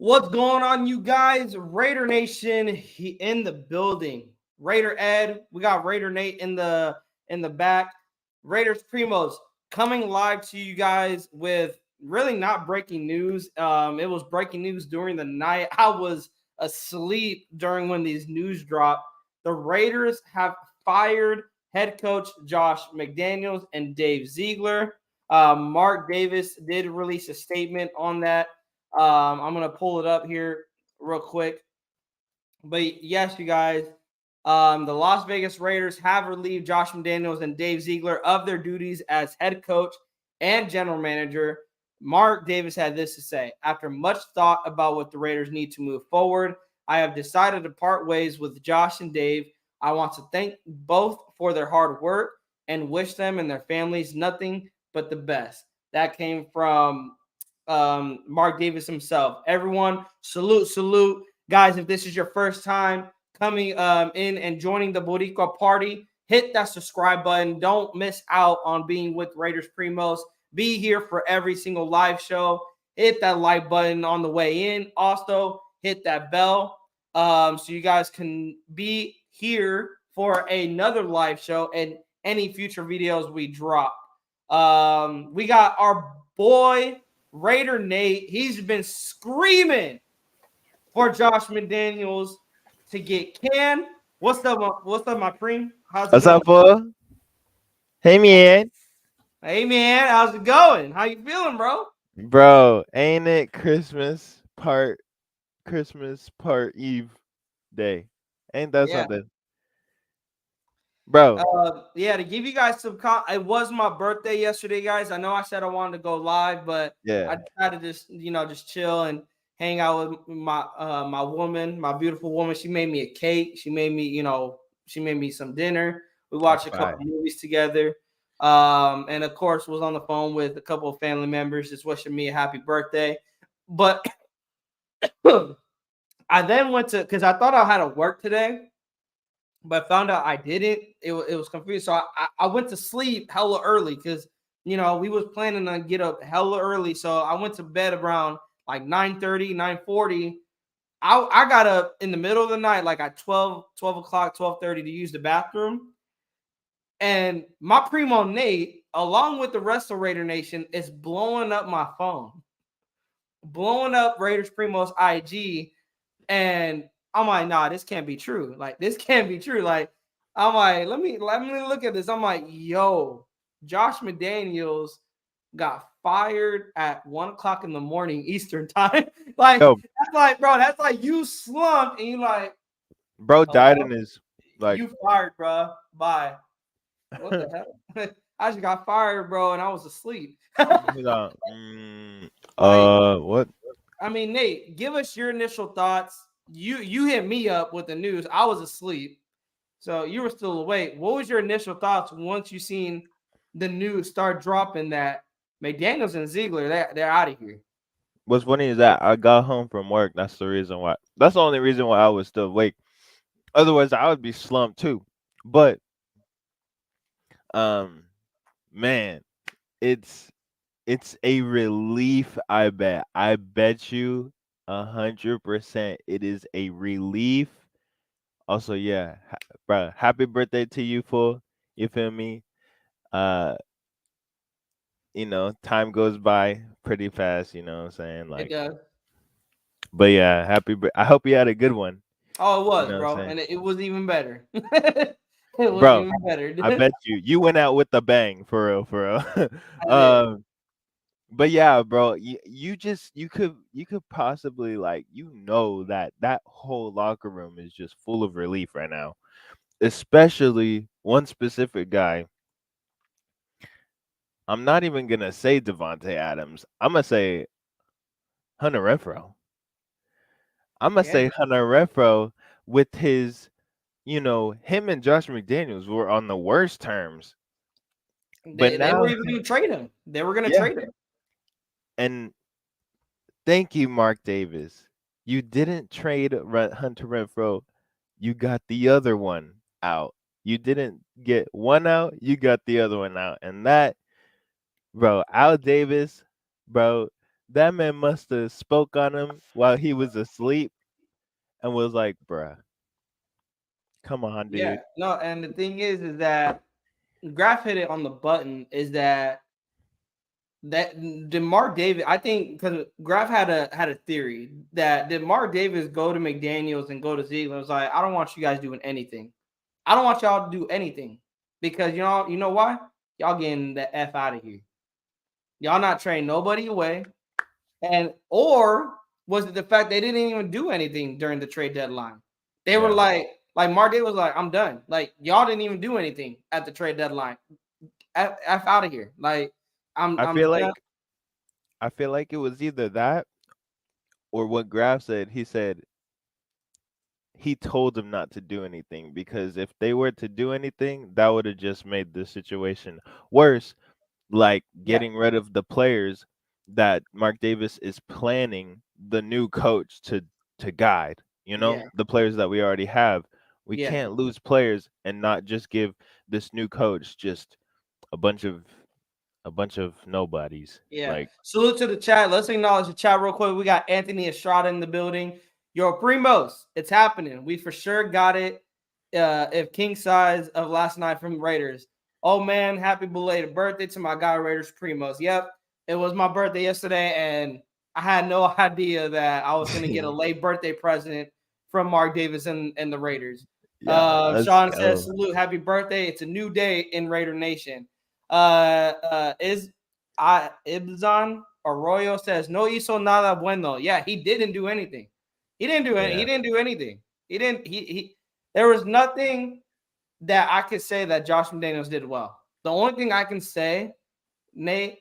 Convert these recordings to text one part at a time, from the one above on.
What's going on, you guys? Raider Nation in the building. Raider Ed, we got Raider Nate in the back. Raiders Primos coming live to you guys with really not breaking news. It was breaking news during the night. I was asleep during when these news dropped. The Raiders have fired head coach Josh McDaniels and Dave Ziegler. Mark Davis did release a statement on that. I'm gonna pull it up here real quick. But yes, you guys, the Las Vegas Raiders have relieved Josh McDaniels and Dave Ziegler of their duties as head coach and general manager. Mark Davis had this to say: "After much thought about what the Raiders need to move forward, I have decided to part ways with Josh and Dave. I want to thank both for their hard work and wish them and their families nothing but the best." That came from Mark Davis himself. Everyone, salute. Guys, if this is your first time coming in and joining the Boricua party, hit that subscribe button. Don't miss out on being with Raiders Primos. Be here for every single live show. Hit that like button on the way in. Also, hit that bell so you guys can be here for another live show and any future videos we drop. We got our boy Raider Nate. He's been screaming for Josh McDaniels to get canned. What's up, my preem? How's it What's going? up, fool? Hey, man. Hey man, how's it going? How you feeling, bro? Bro, ain't it Christmas part Eve day? Ain't that Yeah. something? Bro, Yeah, to give you guys it was my birthday yesterday, guys. I know I said I wanted to go live, but I yeah. decided to just chill and hang out with my woman, my beautiful woman. She made me a cake. She made me some dinner. We That's watched a couple fine. movies together. And of course was on the phone with a couple of family members just wishing me a happy birthday. But I then went to because I thought I had to work today, but found out I didn't. It was confusing. So I went to sleep hella early because we was planning on get up hella early. So I went to bed around like 9:30, 9:40. I got up in the middle of the night, like at 12 o'clock, 12:30 to use the bathroom. And my primo Nate, along with the rest of Raider Nation, is blowing up my phone, blowing up Raiders Primo's IG. And I'm like, nah, this can't be true. Like, this can't be true. Like, I'm like, let me look at this. I'm like, yo, Josh McDaniels got fired at 1 o'clock in the morning Eastern time. Like, Yo, that's like, bro, that's like you slumped and you like, bro died in hello, his, like, you fired, bro. Bye. What the hell? I just got fired, bro, and I was asleep. he's Like, what? I mean, Nate, give us your initial thoughts. You hit me up with the news. I was asleep, so you were still awake. What was your initial thoughts once you seen the news start dropping that McDaniels and Ziegler they're out of here? What's funny is that I got home from work. That's the reason why. That's the only reason why I was still awake. Otherwise, I would be slumped too. But, um, man, it's it's a relief, I bet you 100% it is a relief. Also, yeah, bro, happy birthday to you, fool. You feel me? Uh, time goes by pretty fast, you know what I'm saying? It Like, does. but yeah, I hope you had a good one, Oh, it you was, know what I'm bro, saying? and it was even better. It was Bro, even better. I bet you went out with a bang, for real. I did. um But yeah, bro, you could possibly, like, that whole locker room is just full of relief right now. Especially one specific guy. I'm not even gonna say Devontae Adams. I'm gonna say Hunter Renfro. I'm gonna Yeah, say Hunter Renfro with him and Josh McDaniels were on the worst terms. But they were now, even going to trade him. They were going to yeah, trade him. and thank you, Mark Davis. You didn't trade Hunter Renfro. You got the other one out. You didn't get one out. You got the other one out. And that, bro, Al Davis, bro. That man must have spoke on him while he was asleep and was like, "Bruh, come on, Yeah, dude." no, and the thing is that Graf hit it on the button. Is that did Mark Davis? I think because Graf had a theory that did Mark Davis go to McDaniels and go to Ziegler? Was like, I don't want you guys doing anything. I don't want y'all to do anything because you know why? Y'all getting the f out of here. Y'all not trading nobody away, and or was it the fact they didn't even do anything during the trade deadline? They were Yeah. like Mark Davis was like, I'm done. Like y'all didn't even do anything at the trade deadline. F out of here. Like I I'm feel done. like I feel like it was either that or what Graf said. He said he told them not to do anything because if they were to do anything, that would have just made the situation worse, like Yeah, getting rid of the players that Mark Davis is planning the new coach to guide, yeah, the players that we already have. We yeah. can't lose players and not just give this new coach just a bunch of a bunch of nobodies. Yeah. Like, Salute to the chat. Let's acknowledge the chat real quick. We got Anthony Estrada in the building. Yo, Primos, it's happening. We for sure got it. If king size of last night from Raiders. Oh man, happy belated birthday to my guy Raiders Primos. Yep. It was my birthday yesterday, and I had no idea that I was gonna get a late birthday present from Mark Davis and the Raiders. yeah, let's Sean says, go. salute, happy birthday. It's a new day in Raider Nation. Is Ibzan Arroyo says no hizo nada bueno. Yeah, he didn't do anything. He didn't do any. He Yeah. didn't do anything. He didn't. He. There was nothing that I could say that Josh McDaniels did well. The only thing I can say, Nate,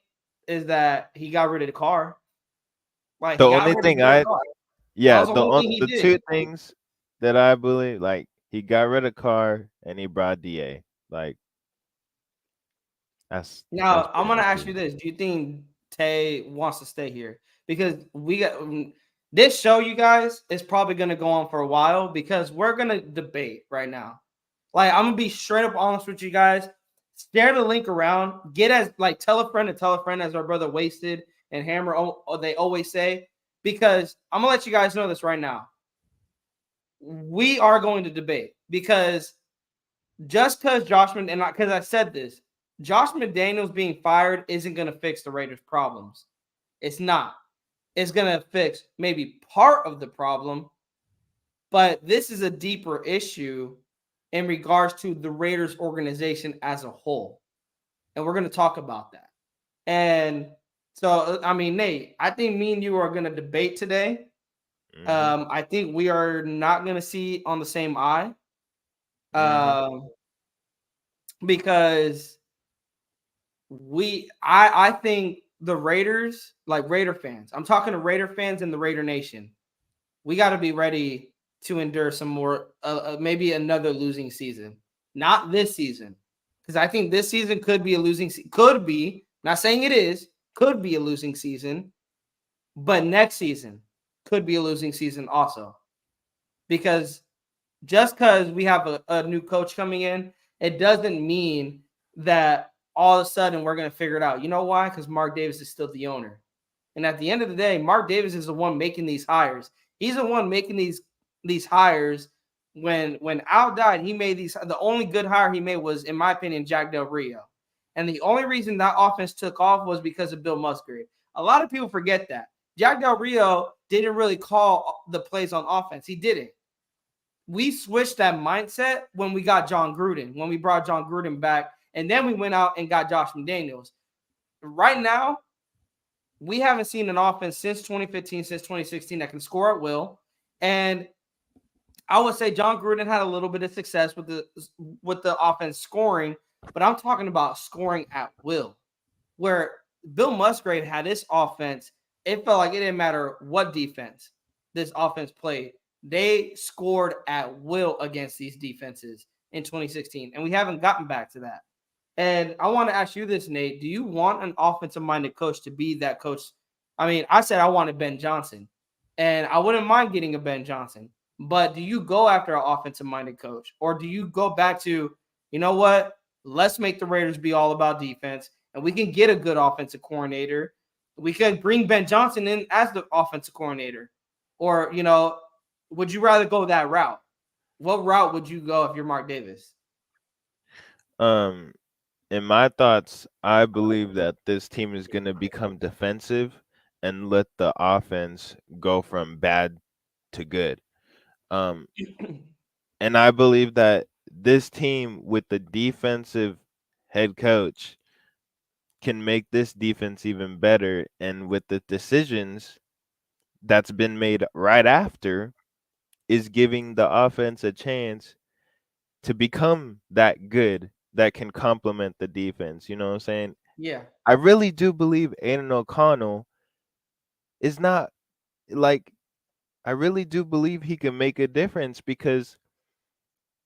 is that he got rid of the car. Like The he got only rid of thing the I car. That Yeah, was the only thing he the did. two things that I believe, like, he got rid of Carr and he brought DA. Like, that's Now I'm pretty gonna much ask you it. this: do you think Tay wants to stay here? Because we got this show, you guys, is probably gonna go on for a while because we're gonna debate right now. Like I'm gonna be straight up honest with you guys. Share the link around. Get as like tell a friend to tell a friend, as our brother Wasted and Hammer. They always say, because I'm gonna let you guys know this right now. We are going to debate because just because because I said this, Josh McDaniels being fired isn't going to fix the Raiders' problems. It's not. It's going to fix maybe part of the problem, but this is a deeper issue in regards to the Raiders organization as a whole. And we're going to talk about that. And so, I mean, Nate, I think me and you are going to debate today. Mhm. I think we are not going to see on the same eye, Mhm. um, because I think the Raiders, like Raider fans, I'm talking to Raider fans in the Raider Nation. We got to be ready to endure some more, maybe another losing season. Not this season, because I think this season could be a losing. Could be, not saying it is. Could be a losing season, but next season could be a losing season also, because just because we have a new coach coming in, it doesn't mean that all of a sudden we're going to figure it out. You know why? Because Mark Davis is still the owner. And at the end of the day, Mark Davis is the one making these hires. He's the one making these hires. When Al died, he made these. The only good hire he made was, in my opinion, Jack Del Rio. And the only reason that offense took off was because of Bill Musgrave. A lot of people forget that. Jack Del Rio didn't really call the plays on offense. He didn't. We switched that mindset when we got John Gruden, when we brought John Gruden back, and then we went out and got Josh McDaniels. Right now, we haven't seen an offense since 2015, since 2016 that can score at will. And I would say John Gruden had a little bit of success with the offense scoring, but I'm talking about scoring at will. Where Bill Musgrave had this offense, it felt like it didn't matter what defense this offense played. They scored at will against these defenses in 2016, and we haven't gotten back to that. And I want to ask you this, Nate. Do you want an offensive minded coach to be that coach? I mean, I said I wanted Ben Johnson, and I wouldn't mind getting a Ben Johnson. But do you go after an offensive minded coach, or do you go back to, you know what? Let's make the Raiders be all about defense, and we can get a good offensive coordinator. We could bring Ben Johnson in as the offensive coordinator, or would you rather go that route? What route would you go if you're Mark Davis? Um, in my thoughts, I believe that this team is going to become defensive and let the offense go from bad to good. Um, and I believe that this team with the defensive head coach can make this defense even better. And with the decisions that's been made right after, is giving the offense a chance to become that good that can complement the defense. You know what I'm saying? Yeah, I really do believe Aiden O'Connell is not like I really do believe he can make a difference because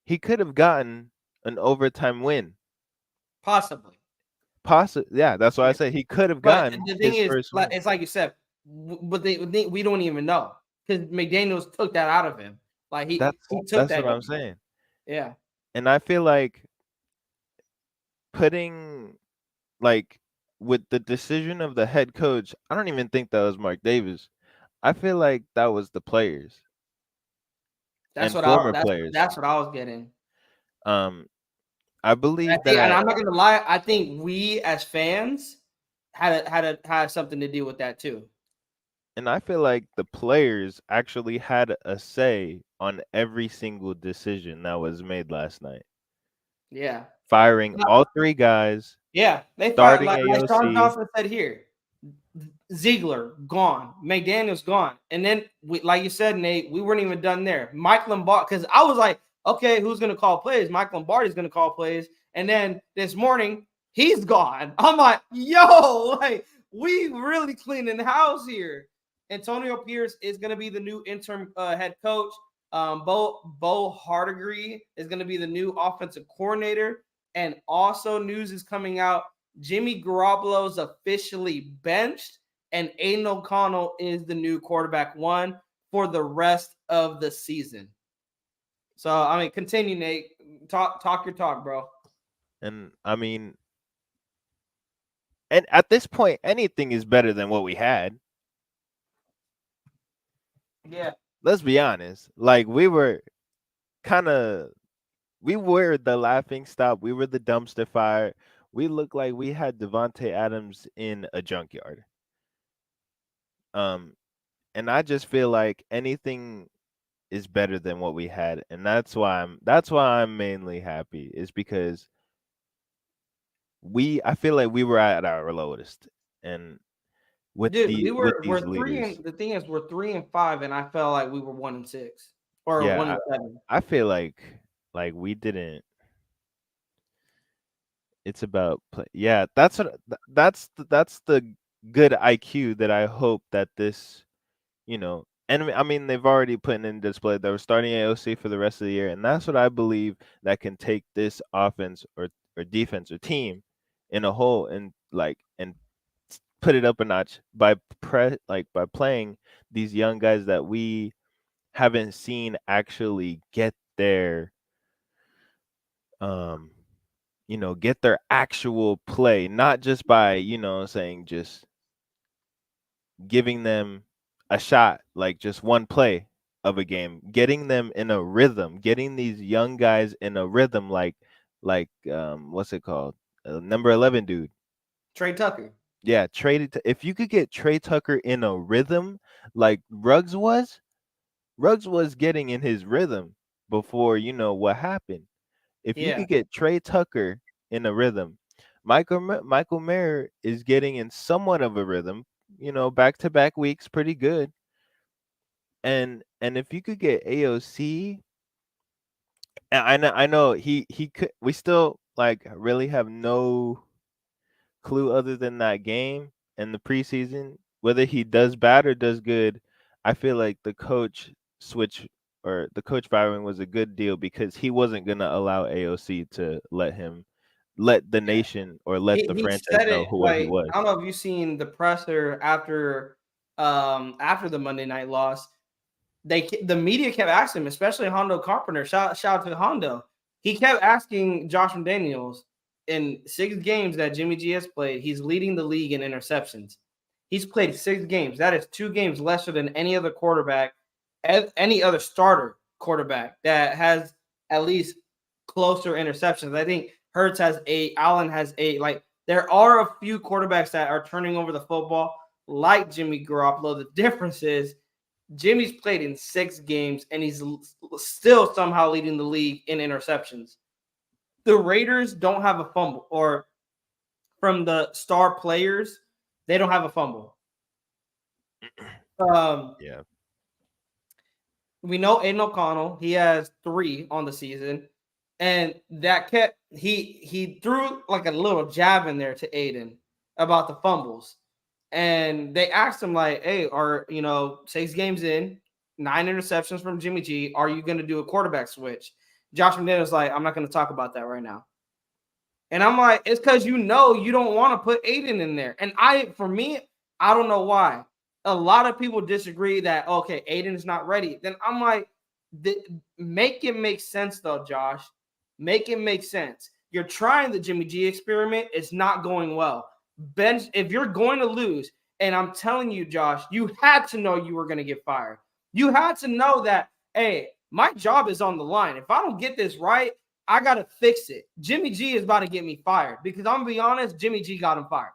he could have gotten an overtime win. possibly. Possibly, yeah, that's why I Yeah. say he could have But gotten the thing his is, first like win. it's like you said, we don't even know because McDaniels took that out of him. Like he took That's that. what I'm saying. Yeah, And I feel like putting like with the decision of the head coach, I don't even think that was Mark Davis. I feel like that was the players that's and what I former that's players. that's what I was getting. Um, I I believe think, and that, I'm not gonna lie, I think we as fans had something to do with that too. and I feel like the players actually had a say on every single decision that was made last night. Yeah, Firing all three guys, yeah, they fight starting like Sean AOC, Johnson said here. Ziegler gone, McDaniels gone, and then like you said, Nate, we weren't even done there. Mike Lombardi, because I was like, okay, who's gonna call plays? Mike Lombardi's gonna call plays, and then this morning he's gone. I'm like, yo, like we really cleaning the house here. Antonio Pierce is gonna be the new interim head coach. Bo Hardigree is gonna be the new offensive coordinator, and also news is coming out. Jimmy Garoppolo's officially benched, and Aiden O'Connell is the new quarterback one for the rest of the season. So I mean, continue, Nate. Talk your talk, bro. and I mean, and at this point, anything is better than what we had. Yeah, Let's be honest. Like kind of, we were the laughing stock. We were the dumpster fire. We looked like we had Devonte Adams in a junkyard. Um, and I just feel like anything is better than what we had, and that's why I'm mainly happy is because I feel like we were at our lowest, and dude, with these we're three leaders, and the thing is we're 3-5, and I felt like we were 1-6 or yeah, 1-7. I feel like we didn't. It's about play. Yeah, that's the good IQ that I hope that this, and I mean they've already put in display. They were starting AOC for the rest of the year, and that's what I believe that can take this offense or defense or team in a whole and put it up a notch by by playing these young guys that we haven't seen actually um get their actual play, not just by, saying just giving them a shot, like just one play of a game, getting them in a rhythm, getting these young guys in a rhythm, what's it called? Number 11 dude. Trey Tucker. Yeah, if you could get Trey Tucker in a rhythm like Ruggs was getting in his rhythm before what happened. If you Yeah, could get Trey Tucker in a rhythm, Michael Mayer is getting in somewhat of a rhythm. Back to back weeks, pretty good. And if you could get AOC, and I know he could. We still really have no clue other than that game and the preseason whether he does bad or does good. I feel like the coach switch or the coach firing was a good deal because he wasn't gonna allow AOC to let the yeah. nation or let the He franchise said know it who what he like was. I don't know if you've seen the presser after the Monday night loss. The media kept asking him, especially Hondo Carpenter. Shout out to Hondo. He kept asking Josh McDaniels in 6 games that Jimmy G has played. He's leading the league in interceptions. He's played 6 games. That is 2 games lesser than any other quarterback, any other starter quarterback that has at least closer interceptions. I think Hurts has 8, Allen has 8. Like there are a few quarterbacks that are turning over the football, like Jimmy Garoppolo. The difference is Jimmy's played in 6 games and he's still somehow leading the league in interceptions. The Raiders don't have a fumble, or from the star players, they don't have a fumble. Um, Yeah. we know Aiden O'Connell, he has 3 on the season, and that kept he threw like a little jab in there to Aiden about the fumbles. And they asked him, like, hey, are 6 games in, 9 interceptions from Jimmy G, are you gonna do a quarterback switch? Josh McDaniels like, I'm not gonna talk about that right now. And I'm like, it's because you don't want to put Aiden in there. And for me, I don't know why. A lot of people disagree that, okay, Aiden is not ready. Then I'm like, make it make sense though, Josh. Make it make sense. You're trying the Jimmy G experiment. It's not going well. Bench, if you're going to lose, and I'm telling you, Josh, you had to know you were going to get fired. You had to know that, hey, my job is on the line. If I don't get this right, I got to fix it. Jimmy G is about to get me fired because I'm going to be honest, Jimmy G got him fired.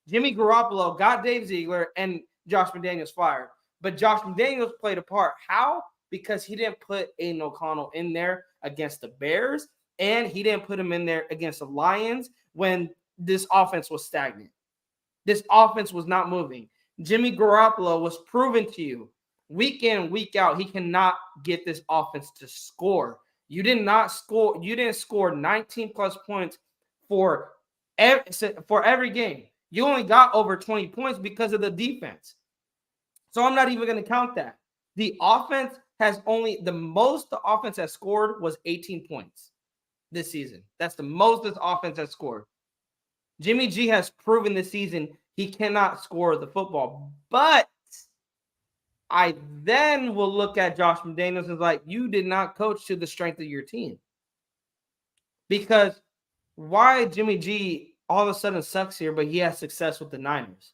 Jimmy Garoppolo got Dave Ziegler and Josh McDaniels fired. But Josh McDaniels played a part. How? Because he didn't put Aiden O'Connell in there against the Bears, and he didn't put him in there against the Lions when this offense was stagnant. This offense was not moving. Jimmy Garoppolo was proven to you week in, week out, he cannot get this offense to score. You didn't score 19 plus points for every game. You only got over 20 points because of the defense. So I'm not even going to count that. The offense has the most the offense has scored was 18 points this season. That's the most this offense has scored. Jimmy G has proven this season he cannot score the football. But I then will look at Josh McDaniels and like, you did not coach to the strength of your team. Because why Jimmy G all of a sudden sucks here, but he has success with the Niners?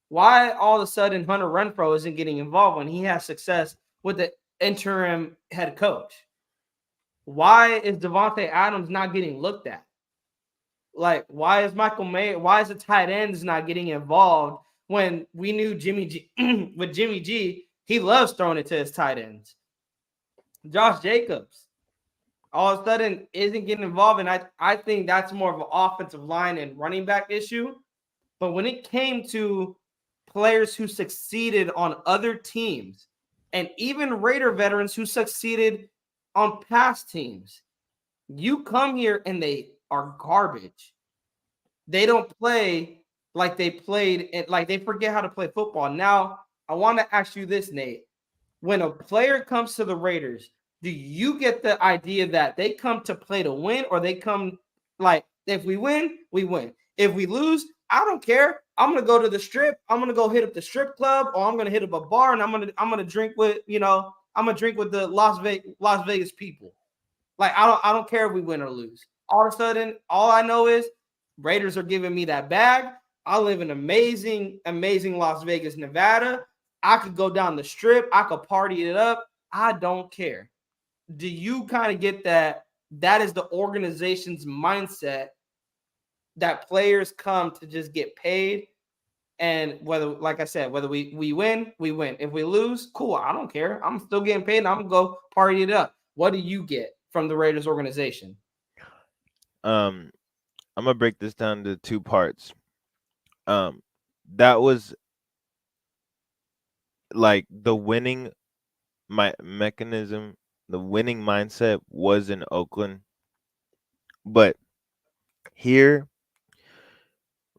Why all of a sudden Hunter Renfrow isn't getting involved when he has success with the interim head coach? Why is Devontae Adams not getting looked at? Like, why is Michael Mayer, why is the tight ends not getting involved when we knew Jimmy G with Jimmy G, he loves throwing it to his tight ends. Josh Jacobs all of a sudden isn't getting involved. And I think that's more of an offensive line and running back issue. But when it came to players who succeeded on other teams and even Raider veterans who succeeded on past teams, you come here and they are garbage. They don't play like they played, like they forget how to play football. Now, I want to ask you this, Nate. When a player comes to the Raiders, do you get the idea that they come to play to win, or they come like, if we win, we win. If we lose, I don't care. I'm gonna go to the strip. I'm gonna go hit up the strip club, or I'm gonna hit up a bar, and I'm gonna drink with I'm gonna drink with the Las Vegas people. Like I don't care if we win or lose. All of a sudden, all I know is Raiders are giving me that bag. I live in amazing, amazing Las Vegas, Nevada. I could go down the strip. I could party it up. I don't care. Do you kind of get that? That is the organization's mindset, that players come to just get paid. And whether, like I said, whether we win, we win. If we lose, cool. I don't care. I'm still getting paid and I'm going to go party it up. What do you get from the Raiders organization? I'm gonna break this down to two parts. Um, that was like the winning mechanism, the winning mindset was in Oakland, but here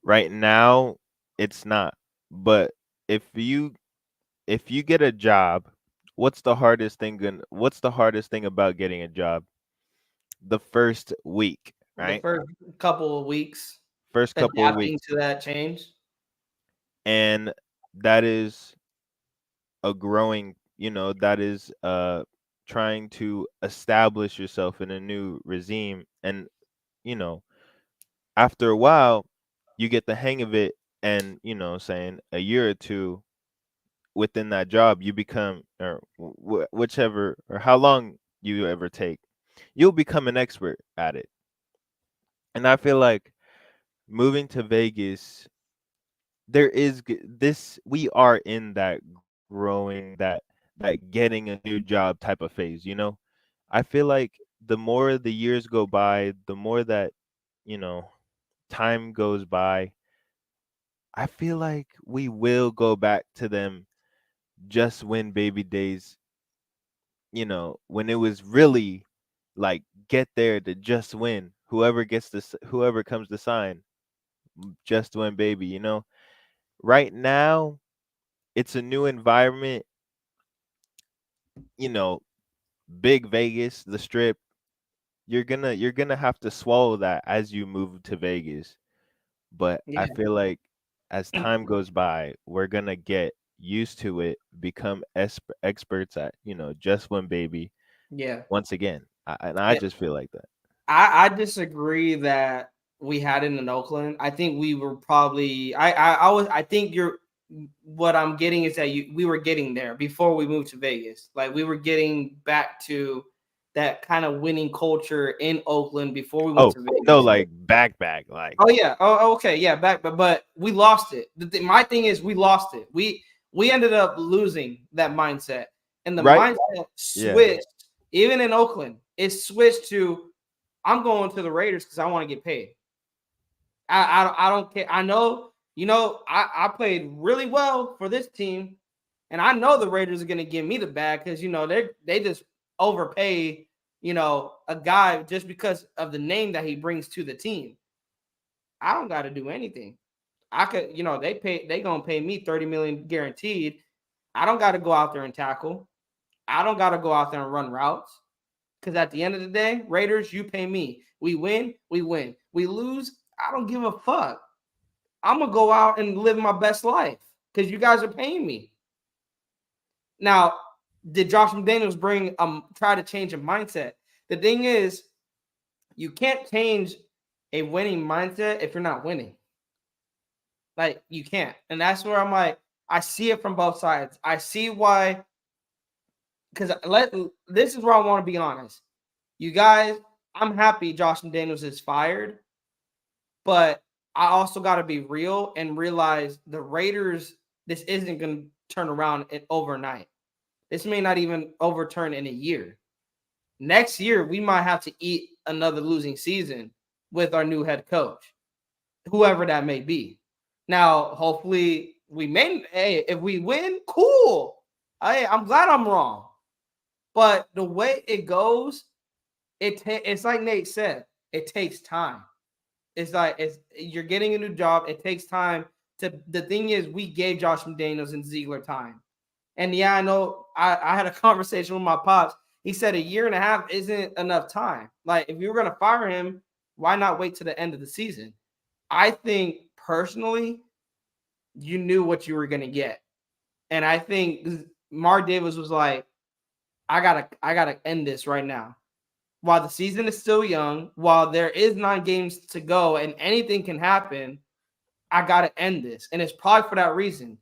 right now it's not. But if you if you get a job, what's the hardest thing about getting a job? The first week, The right? first couple of weeks, First couple of adapting weeks. to that change. And that is a growing, that is trying to establish yourself in a new regime. And you know after a while you get the hang of it, and saying a year or two within that job, you become, or whichever, or how long you ever take, you'll become an expert at it. And I feel like moving to Vegas, there is this, we are in that growing, that getting a new job type of phase. I feel like the more the years go by, the more that you know time goes by, I feel like we will go back to them just win baby days, when it was really like get there to just win. Whoever comes to sign, just win baby. Right now, it's a new environment, you know, big Vegas, the strip. You're gonna have to swallow that as you move to Vegas. But I Yeah, feel like as time goes by, we're gonna get used to it, become experts at, just one baby yeah. once again. And I just feel like that. I disagree that we had it in Oakland. I think we were probably I think you're what I'm getting is that we were getting there before we moved to Vegas. Like we were getting back to that kind of winning culture in Oakland before we went Oh, to no, Vegas. like back, like Oh yeah. Oh okay. Yeah. Back, but we lost it. My thing is we lost it. We ended up losing that mindset, and the right? mindset Yeah. switched. Even in Oakland, it switched to I'm going to the Raiders because I want to get paid. I don't care. I know, I played really well for this team, and I know the Raiders are gonna give me the bag because they just overpay, a guy just because of the name that he brings to the team. I don't gotta do anything. I could, they gonna pay me 30 million guaranteed. I don't gotta go out there and tackle. I don't gotta go out there and run routes. Because at the end of the day, Raiders, you pay me. We win, we win. We lose, I don't give a fuck. I'm gonna go out and live my best life because you guys are paying me. Now, did Josh McDaniels try to change a mindset? The thing is, you can't change a winning mindset if you're not winning. Like you can't, and that's where I'm like, I see it from both sides. I see why, because this is where I want to be honest. You guys, I'm happy Josh McDaniels is fired. But I also got to be real and realize the Raiders, this isn't going to turn around overnight. This may not even overturn in a year. Next year, we might have to eat another losing season with our new head coach, whoever that may be. Now, hopefully, hey, if we win, cool. I'm glad I'm wrong. But the way it goes, it's like Nate said, it takes time. It's like you're getting a new job. It takes time to. The thing is, we gave Josh McDaniels and Ziegler time, and yeah, I know. I had a conversation with my pops. He said a year and a half isn't enough time. Like if you were gonna fire him, why not wait to the end of the season? I think personally, you knew what you were gonna get, and I think Mark Davis was like, I gotta end this right now while the season is still young, while there is 9 games to go and anything can happen, I got to end this. And it's probably for that reason.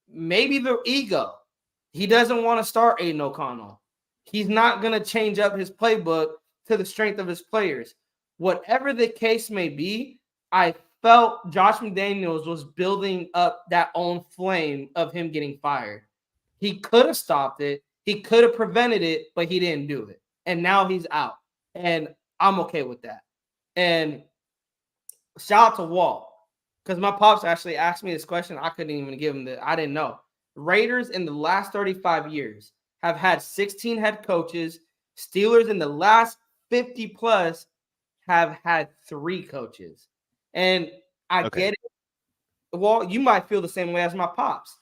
Maybe the ego. He doesn't want to start Aiden O'Connell. He's not going to change up his playbook to the strength of his players. Whatever the case may be, I felt Josh McDaniels was building up that own flame of him getting fired. He could have stopped it. He could have prevented it, but he didn't do it. And now he's out. And I'm okay with that. And shout out to Walt because my pops actually asked me this question. I couldn't even give him I didn't know. Raiders in the last 35 years have had 16 head coaches. Steelers in the last 50 plus have had 3 coaches. And I Okay. get it. Well, you might feel the same way as my pops.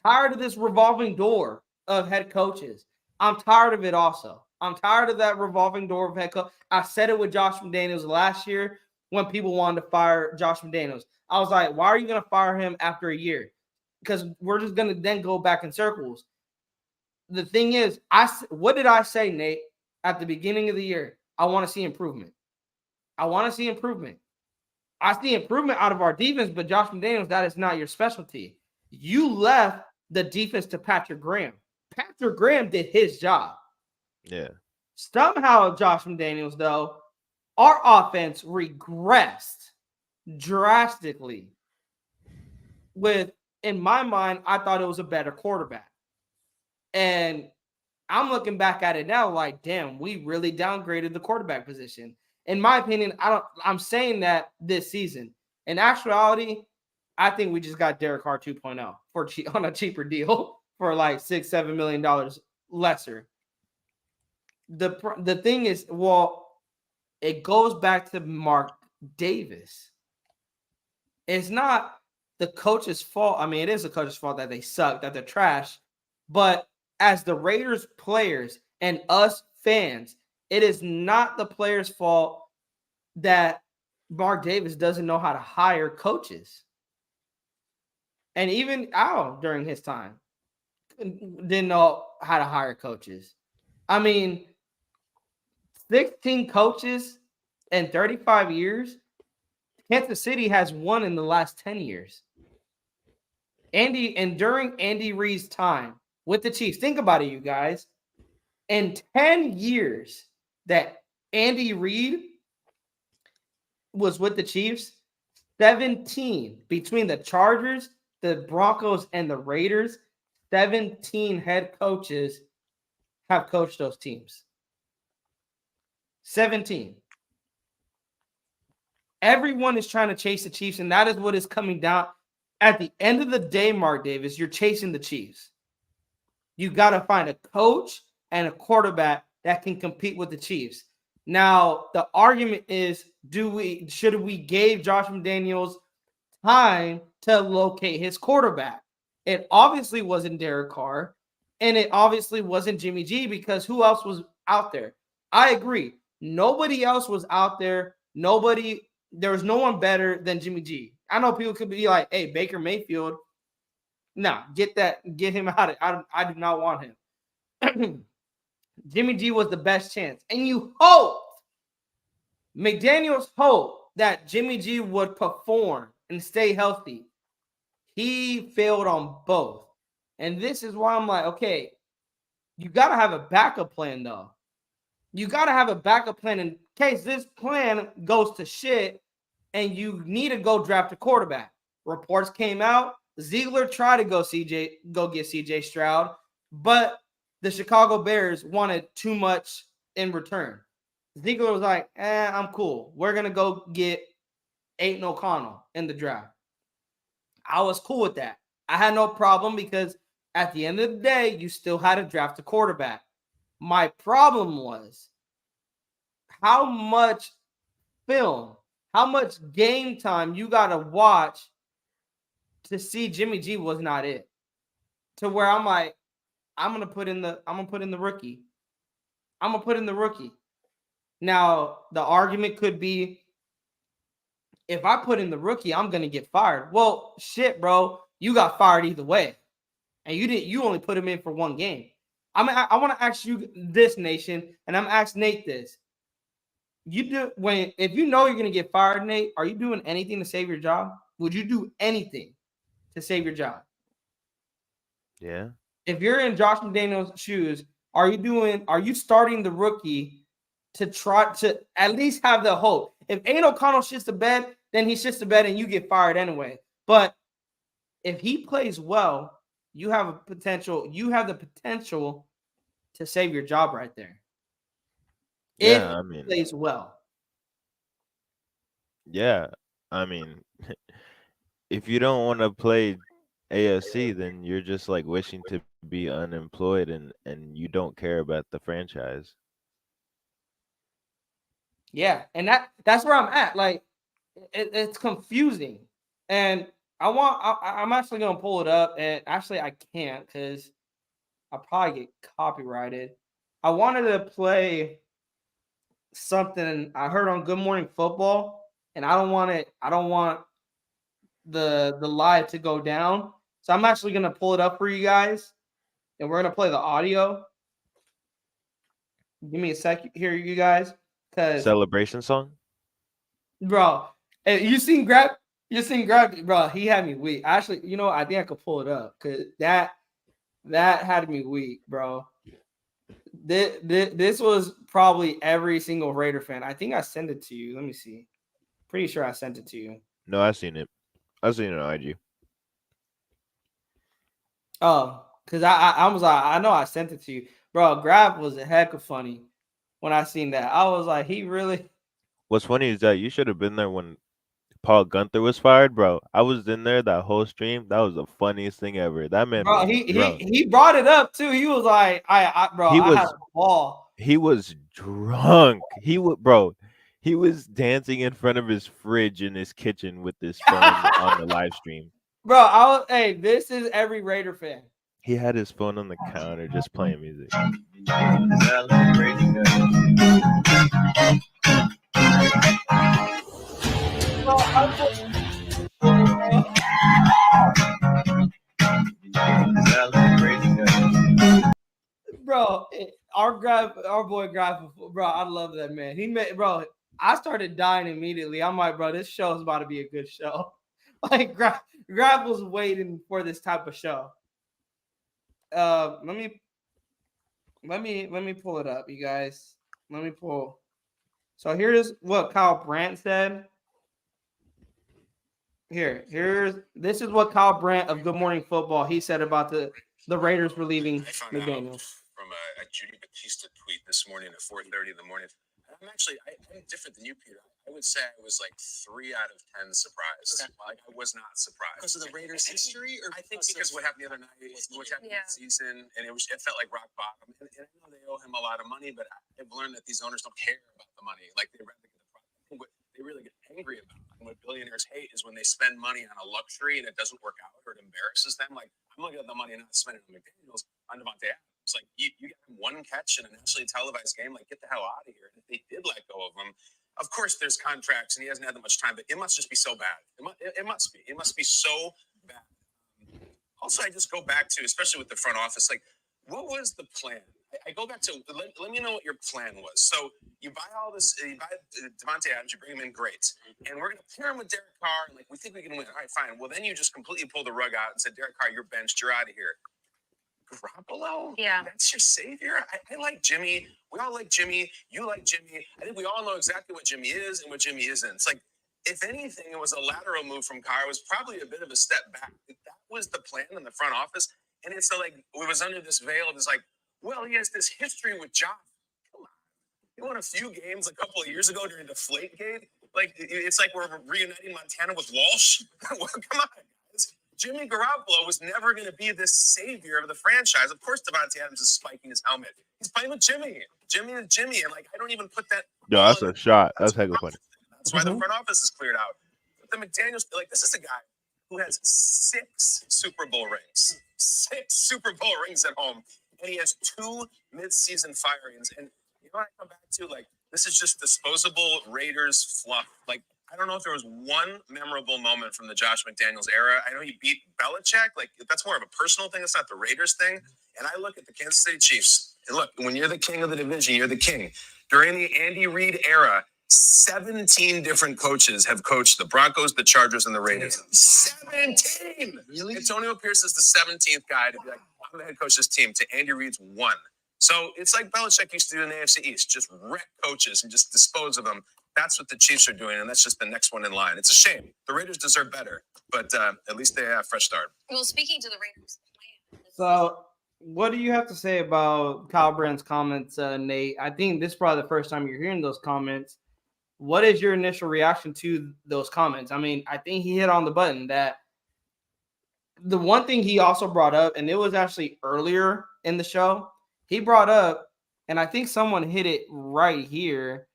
Tired of this revolving door of head coaches. I'm tired of it also. I'm tired of that revolving door of head coach. I said it with Josh McDaniels last year when people wanted to fire Josh McDaniels. I was like, why are you going to fire him after a year? Because we're just going to then go back in circles. The thing is, what did I say, Nate, at the beginning of the year? I want to see improvement. I want to see improvement. I see improvement out of our defense, but Josh McDaniels, that is not your specialty. You left the defense to Patrick Graham. Patrick Graham did his job. Yeah. Somehow, Josh McDaniels, though, our offense regressed drastically. With, in my mind, I thought it was a better quarterback. And I'm looking back at it now like, damn, we really downgraded the quarterback position. In my opinion, I'm saying that this season. In actuality, I think we just got Derek Carr 2.0 on a cheaper deal for like $6-7 million lesser. The thing is, well, it goes back to Mark Davis. It's not the coach's fault. I mean, it is the coach's fault that they suck, that they're trash. But as the Raiders players and us fans, it is not the players' fault that Mark Davis doesn't know how to hire coaches. And even Al during his time didn't know how to hire coaches. I mean, 16 coaches in 35 years. Kansas City has won in the last 10 years. During Andy Reid's time with the Chiefs, think about it, you guys. In 10 years that Andy Reid was with the Chiefs, 17 between the Chargers, the Broncos, and the Raiders, 17 head coaches have coached those teams. 17. Everyone is trying to chase the Chiefs, and that is what is coming down. At the end of the day, Mark Davis, you're chasing the Chiefs. You got to find a coach and a quarterback that can compete with the Chiefs. Now, the argument is, should we give Josh McDaniels time to locate his quarterback? It obviously wasn't Derek Carr, and it obviously wasn't Jimmy G, because who else was out there? I agree. Nobody else was out there. There was no one better than Jimmy G. I know people could be like, hey, Baker Mayfield. No, get him out. I do not want him. Jimmy G was the best chance. And you hope, McDaniels hoped that Jimmy G would perform and stay healthy. He failed on both. And this is why I'm like, okay, you got to have a backup plan, though. You got to have a backup plan in case this plan goes to shit and you need to go draft a quarterback. Reports came out. Ziegler tried to go get CJ Stroud, but the Chicago Bears wanted too much in return. Ziegler was like, I'm cool. We're going to go get Aiden O'Connell in the draft. I was cool with that. I had no problem because at the end of the day, you still had to draft a quarterback. My problem was how much film, how much game time you got to watch to see Jimmy G was not it. To where I'm like, I'm gonna put in the rookie. I'm gonna put in the rookie. Now, the argument could be, if I put in the rookie, I'm gonna get fired. Well, shit, bro. You got fired either way. And you only put him in for one game. I want to ask you this, Nation, and I'm asking Nate this. If you know you're gonna get fired, Nate, are you doing anything to save your job? Would you do anything to save your job? Yeah. If you're in Josh McDaniels' shoes, are you starting the rookie to try to at least have the hope? If Aiden O'Connell shits the bed, then he shits the bed and you get fired anyway. But if he plays well, you have the potential to save your job right there. Yeah, If he plays well. Yeah, I mean, if you don't want to play AFC, then you're just like wishing to be unemployed and you don't care about the franchise. Yeah, and that's where I'm at. Like, it's confusing, and I'm actually gonna pull it up, and actually I can't because I'll probably get copyrighted. I wanted to play something I heard on Good Morning Football, and I don't want the live to go down. So I'm actually gonna pull it up for you guys, and we're gonna play the audio. Give me a sec here, you guys, because Celebration song? bro, Hey, you seen grab, bro. He had me weak. Actually, you know, I think I could pull it up because that had me weak, bro. This was probably every single Raider fan. I think I sent it to you. Let me see. Pretty sure I sent it to you. No, I seen it. I seen it on IG. Oh, because I was like, I know I sent it to you, bro. Grab was a heck of funny when I seen that. I was like, he really, What's funny is that you should have been there when Paul Gunther was fired, bro. I was in there that whole stream. That was the funniest thing ever. That man bro. was He he drunk. he brought it up too. He was like, bro, He I had was a ball, he was drunk. He would bro. He was dancing in front of his fridge in his kitchen with his phone on the live stream. bro. Hey, this is every Raider fan. He had his phone on the counter just playing music. Bro, bro, our boy Graf, bro, I love that man. He made, bro. I started dying immediately. I'm like, bro, this show is about to be a good show. Like Graf was waiting for this type of show. Let me pull it up, you guys. Let me pull. So here's what Kyle Brandt said. Here's this is what Kyle Brandt of Good Morning Football he said about the Raiders relieving McDaniels. From a Judy Batista tweet this morning at 4:30 in the morning. I'm different than you, Peter. I would say I was like 3 out of 10 surprised. Okay. Like I was not surprised because of the Raiders' history, or I think because what happened the other night, what happened this season, and it felt like rock bottom. And I know they owe him a lot of money, but I've learned that these owners don't care about the money. Like they rather get the product. What they really get angry about, and what billionaires hate, is when they spend money on a luxury and it doesn't work out or it embarrasses them. Like I'm looking at the money and not spending on McDaniels on Devontae Adams. It's like you get him one catch in a nationally televised game. Like get the hell out of here. And if they did let go of him, of course there's contracts and he hasn't had that much time, but it must just be so bad. It must be. It must be so bad. Also, I just go back to, especially with the front office, like what was the plan? I go back to let me know what your plan was. So you buy all this, you buy Devontae Adams, you bring him in, great, and we're gonna pair him with Derek Carr, and like we think we can win. All right, fine. Well, then you just completely pull the rug out and said, Derek Carr, you're benched, you're out of here. Garoppolo? Yeah. That's your savior? I like Jimmy. We all like Jimmy. You like Jimmy. I think we all know exactly what Jimmy is and what Jimmy isn't. It's like, if anything, it was a lateral move from Carr. It was probably a bit of a step back. That was the plan in the front office. And it's like, it was under this veil of this like, well, he has this history with Josh. Come on. He won a few games a couple of years ago during the Deflategate. Like, it's like we're reuniting Montana with Walsh. Well, come on. Jimmy Garoppolo was never going to be this savior of the franchise. Of course, Devontae Adams is spiking his helmet. He's playing with Jimmy. Jimmy is Jimmy. And, like, I don't even put that. Yo, that's a shot. That's heck of funny. That's why the front office is cleared out. But the McDaniels, like, this is a guy who has 6 Super Bowl rings. 6 Super Bowl rings at home. And he has 2 midseason firings. And you know what I come back to? Like, this is just disposable Raiders fluff. Like, I don't know if there was one memorable moment from the Josh McDaniels era. I know he beat Belichick. Like, that's more of a personal thing. It's not the Raiders thing. And I look at the Kansas City Chiefs. And look, when you're the king of the division, you're the king. During the Andy Reid era, 17 different coaches have coached the Broncos, the Chargers, and the Raiders. 17! Really? Antonio Pierce is the 17th guy to be like, I'm the head coach of this team, to Andy Reid's 1. So it's like Belichick used to do in the AFC East, just wreck coaches and just dispose of them. That's what the Chiefs are doing, and that's just the next one in line. It's a shame. The Raiders deserve better, but at least they have a fresh start. Well, speaking to the Raiders. So, what do you have to say about Kyle Brandt's comments, Nate? I think this is probably the first time you're hearing those comments. What is your initial reaction to those comments? I mean, I think he hit on the button that the one thing he also brought up, and it was actually earlier in the show, he brought up, and I think someone hit it right here.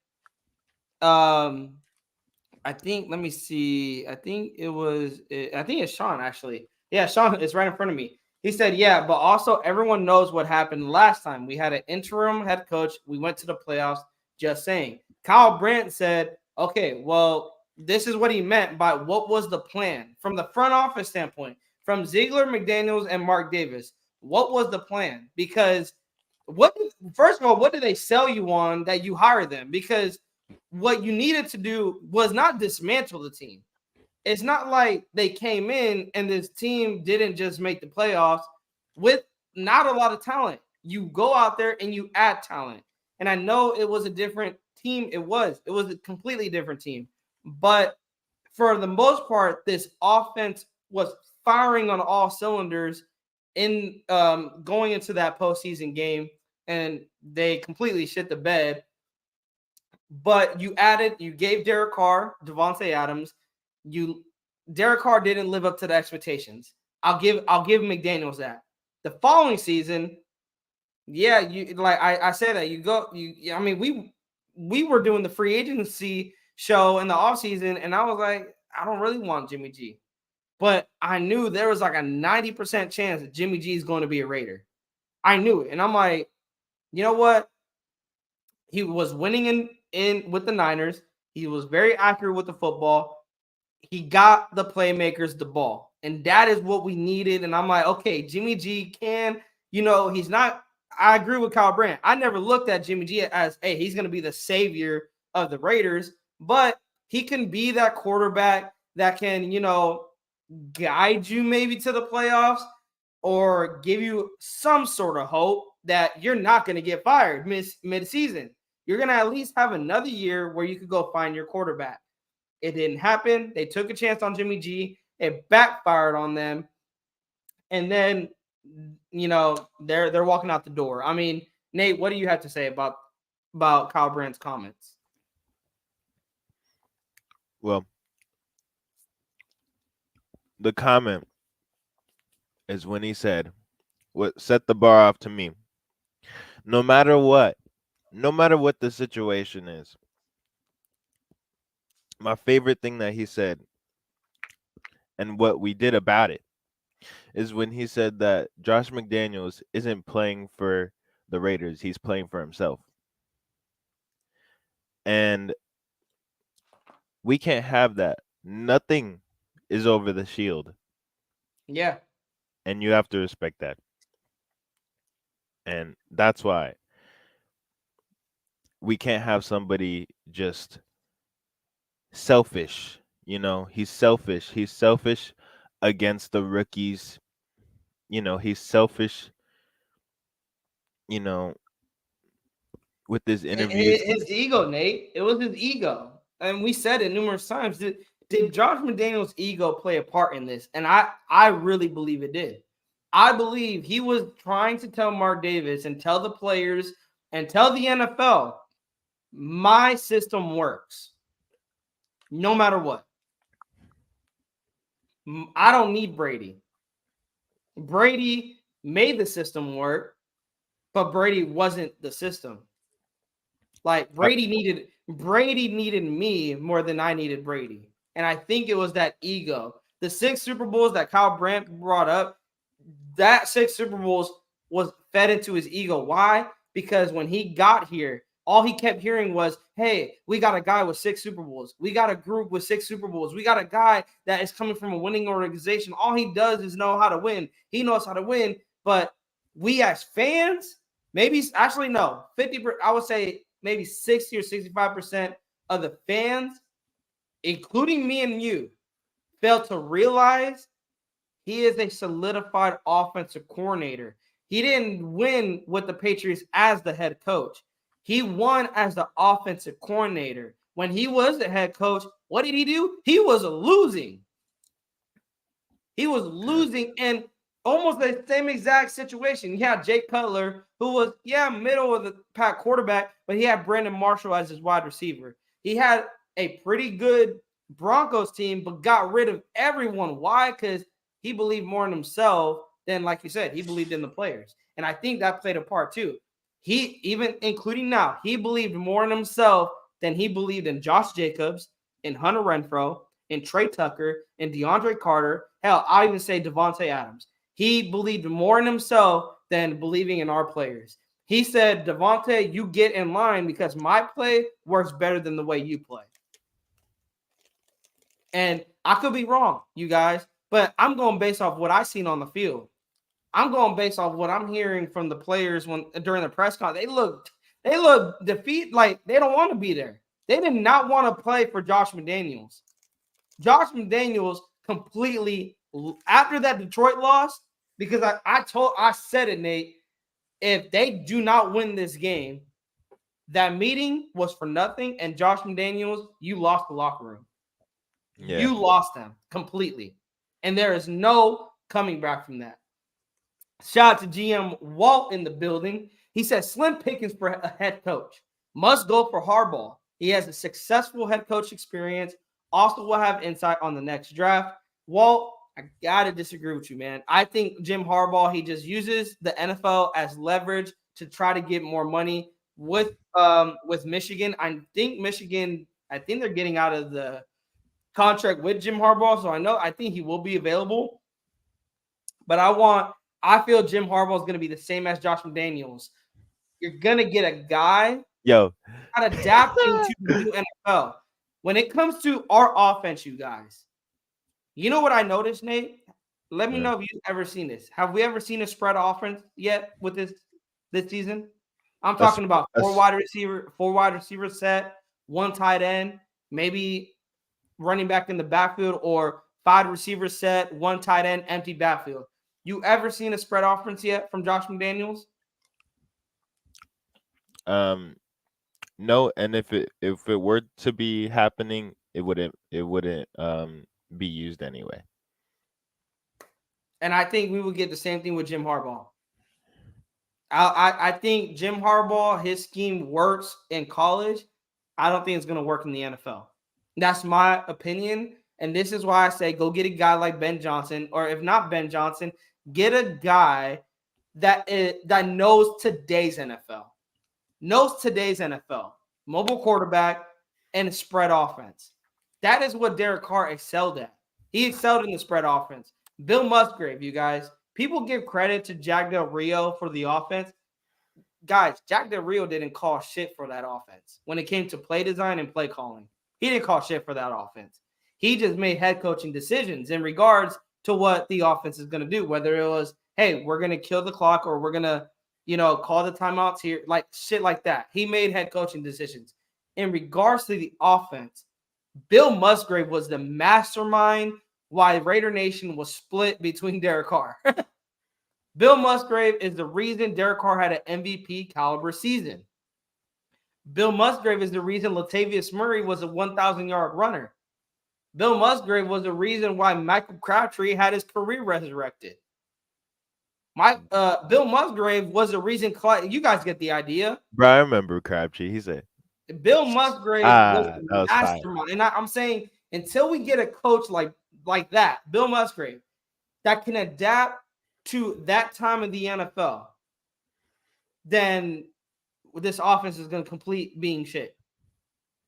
I think, let me see. I think it's Sean, actually. Yeah, Sean, it's right in front of me. He said, yeah, but also everyone knows what happened last time. We had an interim head coach. We went to the playoffs, just saying. Kyle Brandt said, okay, well, this is what he meant by what was the plan from the front office standpoint, from Ziegler, McDaniels, and Mark Davis. What was the plan? Because first of all, what did they sell you on that you hire them? Because what you needed to do was not dismantle the team. It's not like they came in and this team didn't just make the playoffs with not a lot of talent. You go out there and you add talent. And I know it was a different team. It was a completely different team. But for the most part, this offense was firing on all cylinders in going into that postseason game, and they completely shit the bed. But you gave Derek Carr, Devontae Adams. Derek Carr didn't live up to the expectations. I'll give McDaniels that. The following season, yeah, I said that I mean, we were doing the free agency show in the offseason, and I was like, I don't really want Jimmy G. But I knew there was like a 90% chance that Jimmy G is going to be a Raider. I knew it. And I'm like, you know what? He was winning in with the Niners. He was very accurate with the football. He got the playmakers the ball. And that is what we needed. And I'm like, okay, Jimmy G can, he's not. I agree with Kyle Brandt. I never looked at Jimmy G as, hey, he's going to be the savior of the Raiders. But he can be that quarterback that can, guide you maybe to the playoffs or give you some sort of hope that you're not going to get fired mid-season. You're going to at least have another year where you could go find your quarterback. It didn't happen. They took a chance on Jimmy G. It backfired on them. And then, they're walking out the door. I mean, Nate, what do you have to say about Kyle Brandt's comments? Well, the comment is when he said, what set the bar off to me. No matter what the situation is, my favorite thing that he said and what we did about it is when he said that Josh McDaniels isn't playing for the Raiders, he's playing for himself. And we can't have that. Nothing is over the shield. Yeah. And you have to respect that. And that's why we can't have somebody just selfish. He's selfish. He's selfish against the rookies. He's selfish, with his interviews. His ego, Nate. It was his ego. And we said it numerous times. Did Josh McDaniels' ego play a part in this? And I really believe it did. I believe he was trying to tell Mark Davis and tell the players and tell the NFL, my system works no matter what. I don't need Brady. Brady made the system work, but Brady wasn't the system. Like Brady needed me more than I needed Brady. And I think it was that ego. The 6 Super Bowls that Kyle Brandt brought up, that 6 Super Bowls was fed into his ego. Why? Because when he got here, all he kept hearing was, hey, we got a guy with 6 Super Bowls. We got a group with 6 Super Bowls. We got a guy that is coming from a winning organization. All he does is know how to win. He knows how to win. But we as fans, maybe actually no, 50%, I would say maybe 60 or 65% of the fans, including me and you, fail to realize he is a solidified offensive coordinator. He didn't win with the Patriots as the head coach. He won as the offensive coordinator. When he was the head coach, what did he do? He was losing. He was losing in almost the same exact situation. You had Jake Cutler, who was, middle of the pack quarterback, but he had Brandon Marshall as his wide receiver. He had a pretty good Broncos team, but got rid of everyone. Why? Because he believed more in himself than, like you said, he believed in the players. And I think that played a part too. He, even including now, he believed more in himself than he believed in Josh Jacobs, in Hunter Renfrow, in Trey Tucker, in DeAndre Carter. Hell, I even say Devontae Adams. He believed more in himself than believing in our players. He said, Devontae, you get in line because my play works better than the way you play. And I could be wrong, you guys, but I'm going based off what I seen on the field. I'm going based off what I'm hearing from the players during the press conference. They look defeated, like they don't want to be there. They did not want to play for Josh McDaniels. Josh McDaniels completely, after that Detroit loss, because I said it, Nate, if they do not win this game, that meeting was for nothing. And Josh McDaniels, you lost the locker room. Yeah. You lost them completely. And there is no coming back from that. Shout out to GM Walt in the building. He says slim pickings for a head coach. Must go for Harbaugh. He has a successful head coach experience. Also will have insight on the next draft. Walt, I gotta disagree with you, man. I think Jim Harbaugh, he just uses the NFL as leverage to try to get more money with Michigan. I think they're getting out of the contract with Jim Harbaugh, so I think he will be available. But I feel Jim Harbaugh is going to be the same as Josh McDaniels. You're going to get a guy Yo. adapting to the new NFL. When it comes to our offense, you guys, you know what I noticed, Nate? Let me know if you've ever seen this. Have we ever seen a spread offense yet with this season? I'm talking about four wide receiver set, one tight end, maybe running back in the backfield, or 5 receiver set, one tight end, empty backfield. You ever seen a spread offense yet from Josh McDaniels? No, and if it were to be happening, it wouldn't be used anyway. And I think we would get the same thing with Jim Harbaugh. I think Jim Harbaugh, his scheme works in college. I don't think it's going to work in the NFL. That's my opinion. And this is why I say go get a guy like Ben Johnson, or if not Ben Johnson, get a guy that knows today's NFL. Mobile quarterback and spread offense. That is what Derek Carr excelled at. He excelled in the spread offense. Bill Musgrave, you guys. People give credit to Jack Del Rio for the offense. Guys, Jack Del Rio didn't call shit for that offense when it came to play design and play calling. He didn't call shit for that offense. He just made head coaching decisions in regards to what the offense is going to do, whether it was, hey, we're going to kill the clock, or we're going to, call the timeouts here, like shit like that. He made head coaching decisions. In regards to the offense, Bill Musgrave was the mastermind why Raider Nation was split between Derek Carr. Bill Musgrave is the reason Derek Carr had an MVP caliber season. Bill Musgrave is the reason Latavius Murray was a 1,000-yard runner. Bill Musgrave was the reason why Michael Crabtree had his career resurrected. Bill Musgrave was the reason. You guys get the idea. Bro, I remember Crabtree. He said Bill Musgrave was that the was mastermind. And I'm saying until we get a coach like that, Bill Musgrave, that can adapt to that time of the NFL, then this offense is going to complete being shit.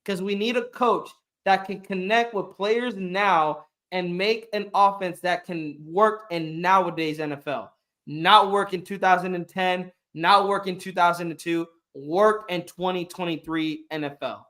Because we need a coach that can connect with players now and make an offense that can work in nowadays NFL. Not work in 2010, not work in 2002, work in 2023 NFL.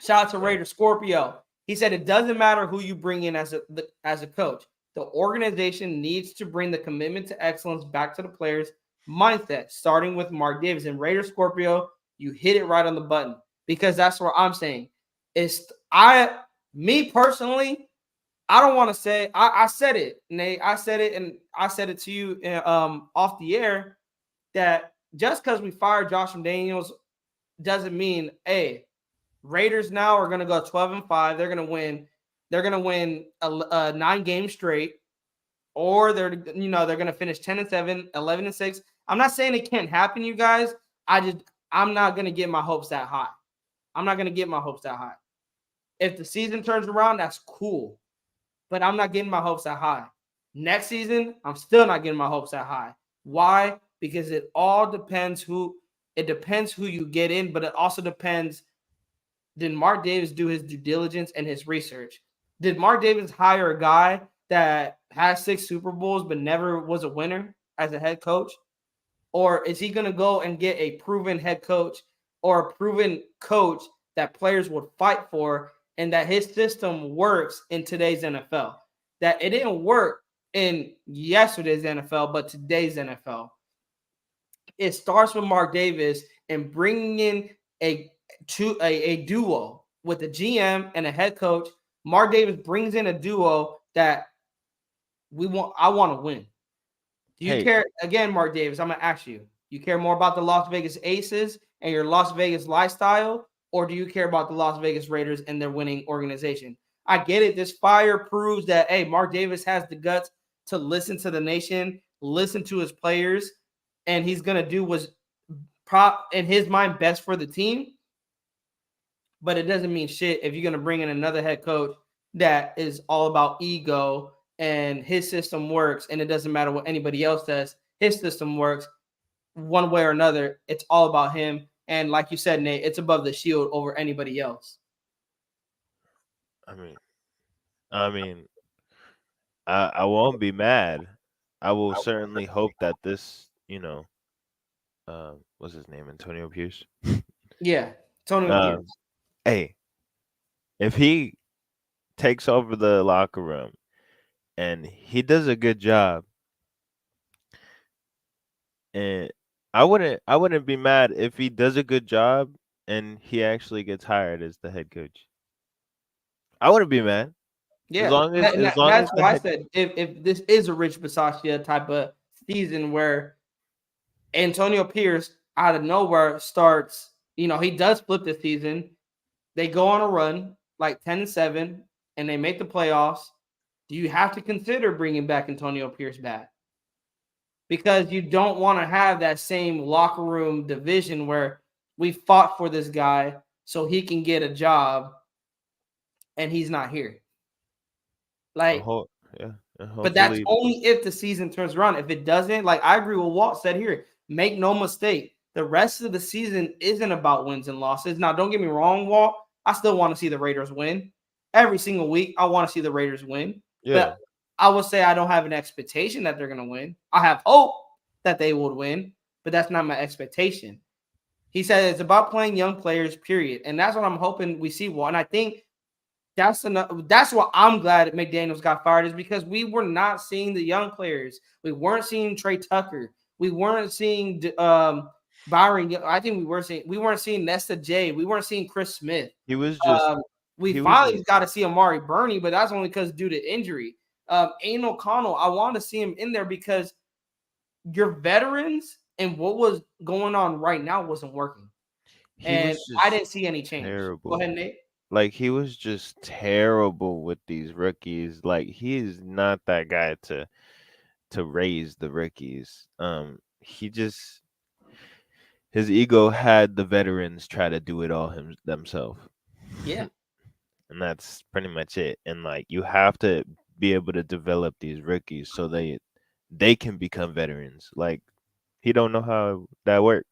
Shout out to Raider Scorpio. He said it doesn't matter who you bring in as a coach. The organization needs to bring the commitment to excellence back to the players' mindset, starting with Mark Davis. And Raider Scorpio, you hit it right on the button, because that's what I'm saying. Me personally, I don't want to say, I said it, Nate. I said it, and I said it to you off the air, that just because we fired Josh McDaniels doesn't mean, hey, Raiders now are going to go 12-5. They're going to win. They're going to win a 9 games straight, or they're going to finish 10-7, 11-6. I'm not saying it can't happen, you guys. I'm not going to get my hopes that high. If the season turns around, that's cool, but I'm not getting my hopes that high. Next season, I'm still not getting my hopes that high. Why? Because it all depends who you get in, but it also depends. Did Mark Davis do his due diligence and his research? Did Mark Davis hire a guy that has 6 Super Bowls but never was a winner as a head coach? Or is he going to go and get a proven head coach, or a proven coach that players would fight for, and that his system works in today's NFL? That it didn't work in yesterday's NFL, but today's NFL. It starts with Mark Davis and bringing in to a duo with a GM and a head coach. Mark Davis brings in a duo that I want to win. Do you Hey, care again, Mark Davis? I'm gonna ask you. You care more about the Las Vegas Aces and your Las Vegas lifestyle, or do you care about the Las Vegas Raiders and their winning organization? I get it. This fire proves that hey, Mark Davis has the guts to listen to the nation, listen to his players, and he's gonna do what's in his mind best for the team. But it doesn't mean shit if you're gonna bring in another head coach that is all about ego and his system works, and it doesn't matter what anybody else does. His system works one way or another. It's all about him. And like you said, Nate, it's above the shield over anybody else. I mean, I mean, I won't be mad. I will certainly hope that this, what's his name, Antonio Pierce. Yeah, Tony Uh, Pierce. hey, if he takes over the locker room and he does a good job, and I wouldn't be mad if he does a good job and he actually gets hired as the head coach. I wouldn't be mad as Yeah, long as as long as that's the why I head. said if this is a Rich Bisaccia type of season where Antonio Pierce out of nowhere starts, he does flip the season. They go on a run like 10-7 and they make the playoffs. Do you have to consider bringing back Antonio Pierce back? Because you don't want to have that same locker room division where we fought for this guy so he can get a job and he's not here. A Like, whole, yeah, and but that's hopefully, only if the season turns around. If it doesn't, like I agree with Walt said here, make no mistake, the rest of the season isn't about wins and losses. Now, don't get me wrong, Walt. I still want to see the Raiders win. Every single week, I want to see the Raiders win. yeah, But I would say I don't have an expectation that they're going to win. I have hope that they would win, but that's not my expectation. He said it's about playing young players, period. And that's what I'm hoping we see, Walt. And I think that's what I'm glad that McDaniels got fired is because we were not seeing the young players. We weren't seeing Trey Tucker. We weren't seeing Byron. I think we weren't seeing Nesta J. We weren't seeing Chris Smith. he was just We he was finally just got to see Amari Burney, but that's only because due to injury. Aiden O'Connell, I want to see him in there because your veterans and what was going on right now wasn't working. he And was I just didn't see any change. Go ahead, terrible. Nate. Like he was just terrible with these rookies. Like he is not that guy to raise the rookies. He just his ego had the veterans try to do it all themselves. Yeah. And that's pretty much it. And like you have to be able to develop these rookies so they can become veterans. Like he don't know how that works.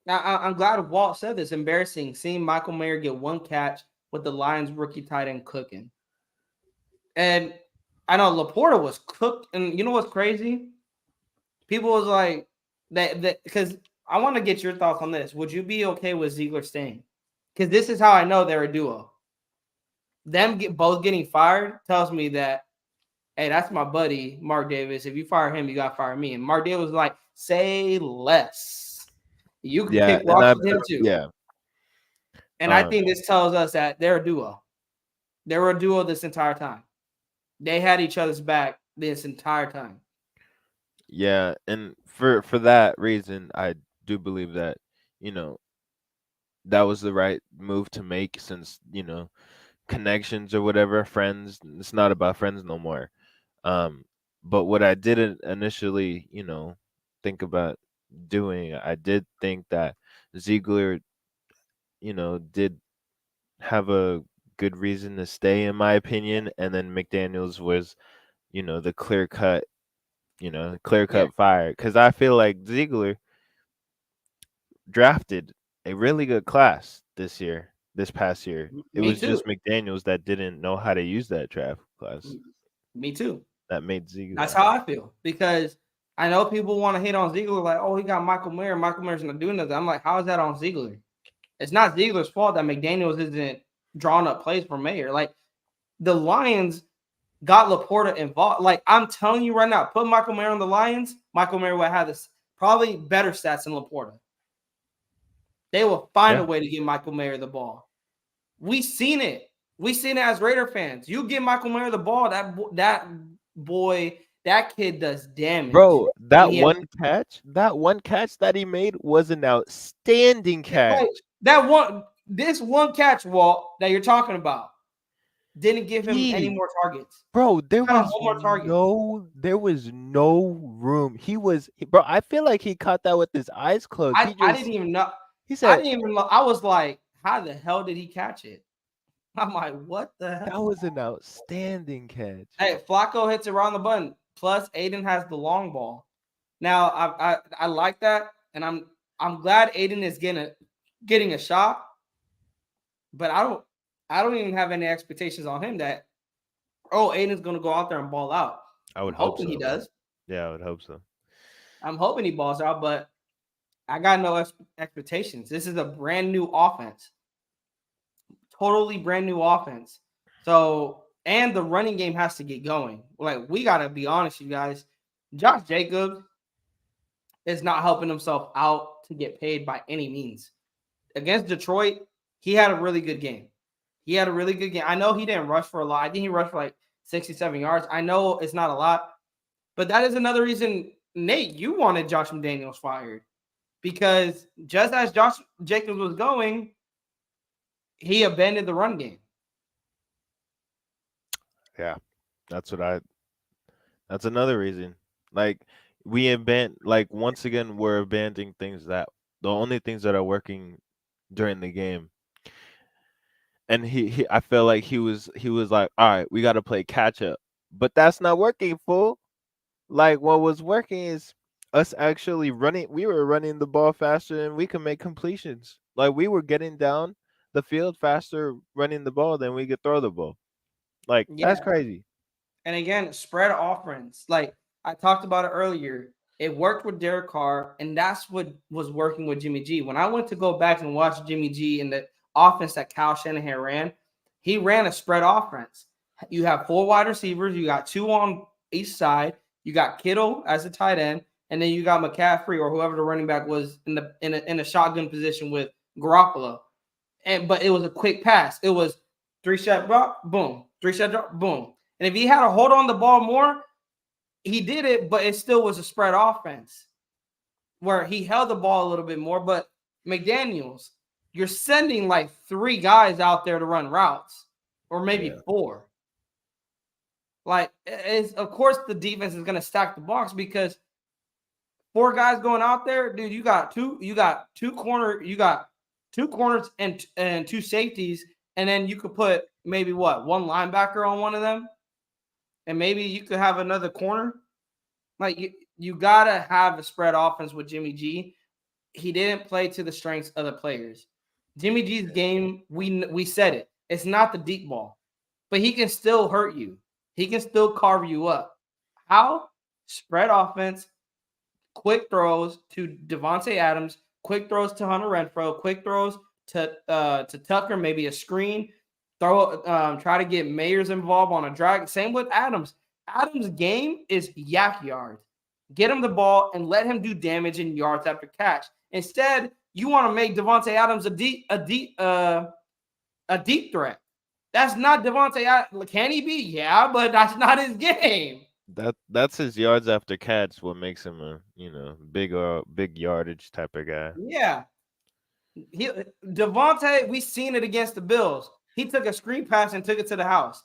Now, I'm glad Walt said this. Embarrassing seeing Michael Mayer get one catch with the Lions rookie tight end cooking. And I know Laporta was cooked. And you know what's crazy? People was like, that because I want to get your thoughts on this. Would you be okay with Ziegler staying? Because this is how I know they're a duo. Them both getting fired tells me that, hey, that's my buddy, Mark Davis. If you fire him, you got to fire me. And Mark Davis was like, say less. You can Yeah, kick and rocks with him too. yeah. And I think this tells us that they're a duo. They were a duo this entire time. They had each other's back this entire time. Yeah, and for that reason, I do believe that, you know, that was the right move to make since, connections or whatever, friends, it's not about friends no more. But what I didn't initially, think about doing, I did think that Ziegler, did have a good reason to stay in my opinion, and then McDaniels was, the clear Yeah, cut fire because I feel like Ziegler drafted a really good class this past year. It me was too. just McDaniels that didn't know how to use that draft class Me too. that made Ziegler. That's how I feel because I know people want to hate on Ziegler, like, oh, he got Michael Mayer. Michael Mayer's not doing nothing. I'm like, how is that on Ziegler? It's not Ziegler's fault that McDaniels isn't drawing up plays for Mayer. Like the Lions got Laporta involved. Like I'm telling you right now, put Michael Mayer on the Lions. Michael Mayer would have this probably better stats than Laporta. They will find Yeah. a way to get Michael Mayer the ball. We seen it. We seen it as Raider fans. You give Michael Mayer the ball, that kid does damage. Bro, And that he has, one catch that he made was an outstanding catch. like this one catch, Walt, that you're talking about, didn't give him any He more targets. Bro, He got him one more target. there was no room. Bro, I feel like he caught that with his eyes closed. I didn't even know. He I said didn't even know. I was like, how the hell did he catch it? I'm like, what the hell? that was an outstanding catch. Hey, Flacco hits around the button. Plus, Aiden has the long ball. Now, I like that, and I'm glad Aiden is getting a shot. But I don't even have any expectations on him that Aiden's gonna go out there and ball out. I would I'm hope hoping so. he does. Yeah, I would hope so. I'm hoping he balls out, but I got no expectations. This is a brand new offense. Totally brand new offense. So, and the running game has to get going. Like, we got to be honest, you guys. Josh Jacobs is not helping himself out to get paid by any means. Against Detroit, he had a really good game. I know he didn't rush for a lot. I think he rushed for like 67 yards. I know it's not a lot, but that is another reason, Nate, you wanted Josh McDaniels fired. Because just as Josh Jacobs was going, he abandoned the run game. Yeah. That's another reason. Like once again we're abandoning things that the only things that are working during the game. And he I feel like he was like, all right, we got to play catch up, but that's not working, fool. Like, what was working is us actually running. We were running the ball faster and we could make completions. Like, we were getting down the field faster running the ball than we could throw the ball. Like, that's Yeah. crazy. And again, spread offense. Like I talked about it earlier, it worked with Derek Carr, and that's what was working with Jimmy G. When I went to go back and watch Jimmy G and the offense that Kyle Shanahan ran, he ran a spread offense. You have 4 wide receivers, you got 2 on each side, you got Kittle as a tight end, and then you got McCaffrey or whoever the running back was in a shotgun position with Garoppolo. But it was a quick pass. It was 3-step drop, boom, 3-step drop, boom. And if he had to hold on the ball more, he did it, but it still was a spread offense where he held the ball a little bit more. But McDaniels, you're sending like 3 guys out there to run routes, or maybe 4. Like, of course, the defense is going to stack the box because 4 guys going out there, dude. You got two corners and 2 safeties, and then you could put maybe 1 linebacker on one of them. And maybe you could have another corner. Like you gotta have a spread offense with Jimmy G. He didn't play to the strengths of the players. Jimmy G's game, we said it. It's not the deep ball, but he can still hurt you. He can still carve you up. How? Spread offense, quick throws to Devontae Adams, quick throws to Hunter Renfrow, quick throws to Tucker, maybe a screen. Try to get Mayers involved on a drag. Same with Adams. Adams' game is yak yards. Get him the ball and let him do damage in yards after catch. Instead, you want to make Devontae Adams a deep threat. That's not Devontae Adams. Can he be? Yeah, but that's not his game. That's his yards after catch. What makes him a big yardage type of guy. Yeah. Devontae, we seen it against the Bills. He took a screen pass and took it to the house.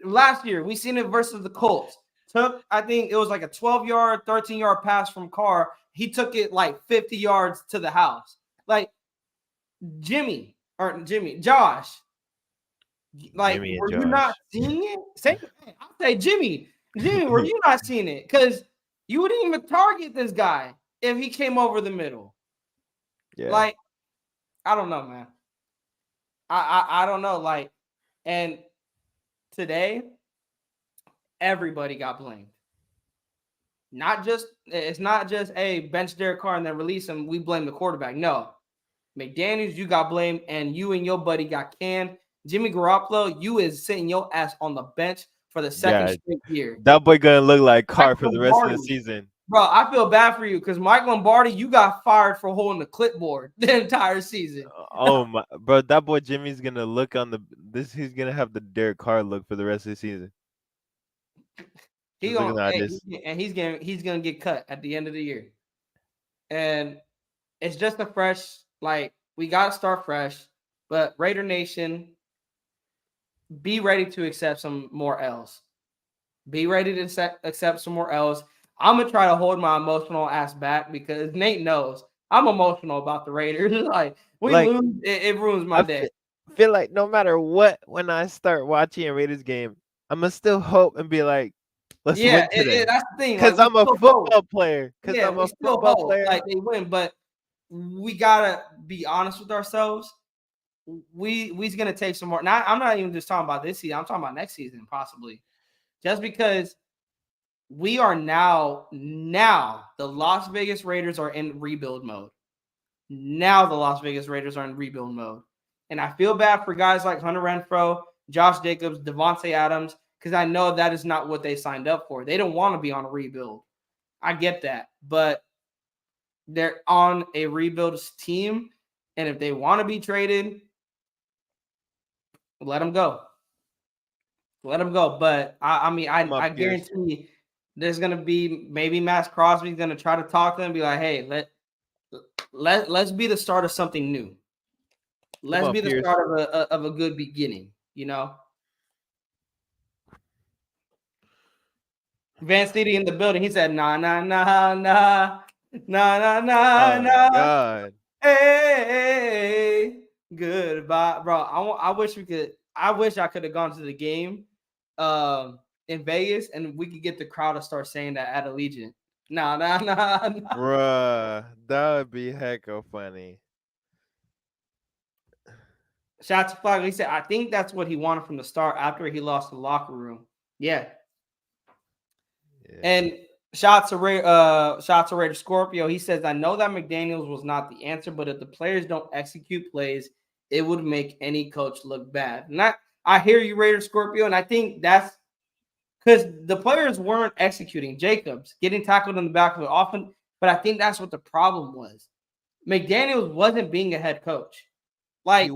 Last year, we seen it versus the Colts. I think it was like a 12-yard, 13-yard pass from Carr. He took it like 50 yards to the house. Like Josh. Like, Jimmy and were you Josh. not seeing it? I'll say Jimmy, were you not seeing it? Because you wouldn't even target this guy if he came over the middle. Yeah. Like, I don't know, man. I don't know. Like, and today, everybody got blamed. It's not just bench Derek Carr and then release him. We blame the quarterback. No, McDaniels, you got blamed, and you and your buddy got canned. Jimmy Garoppolo, you is sitting your ass on the bench for the second straight year. That boy gonna look like Carr for the rest of the season. Bro, I feel bad for you because Mike Lombardi, you got fired for holding the clipboard the entire season. Oh my, bro, that boy Jimmy's gonna look on this. He's gonna have the Derek Carr look for the rest of the season. Just looking at this. He's gonna get cut at the end of the year. And it's just a fresh, like, we gotta start fresh. But Raider Nation, be ready to accept some more L's. Be ready to accept some more L's. I'm gonna try to hold my emotional ass back because Nate knows I'm emotional about the Raiders. Like we Like, lose, it ruins my I day. feel like no matter what, when I start watching a Raiders game, I'm gonna still hope and be like, let's Yeah, win today. that's the thing. Like Cause we I'm a still hope. football player. Cause Yeah, I'm we a still football hope player. like they win, but we gotta be honest with ourselves. We's gonna take some more. Now I'm not even just talking about this season. I'm talking about next season, possibly. Just because we are now the Las Vegas Raiders are in rebuild mode. Now the Las Vegas Raiders are in rebuild mode. And I feel bad for guys like Hunter Renfrow, Josh Jacobs, Devontae Adams, because I know that is not what they signed up for. They don't want to be on a rebuild. I get that. But they're on a rebuild team. And if they want to be traded, let them go. Let them go. But I guarantee there's gonna be maybe Max Crosby's gonna try to talk to them and be like, hey, let's be the start of something new. Let's be the start of a good beginning, you know. Van City in the building. He said, nah, nah, nah, nah, nah, nah, nah, Oh my nah. god. Hey, goodbye, bro. I wish we could. I wish I could have gone to the game, in Vegas, and we could get the crowd to start saying that at Allegiant. Nah, nah, nah, nah. Bruh, that would be hecka funny. Shots fired. He said, I think that's what he wanted from the start after he lost the locker room. Yeah. And shots to Raider Scorpio. He says, I know that McDaniels was not the answer, but if the players don't execute plays, it would make any coach look bad. And I hear you, Raider Scorpio, and I think that's because the players weren't executing. Jacobs getting tackled in the back of it often, but I think that's what the problem was. McDaniels wasn't being a head coach. Like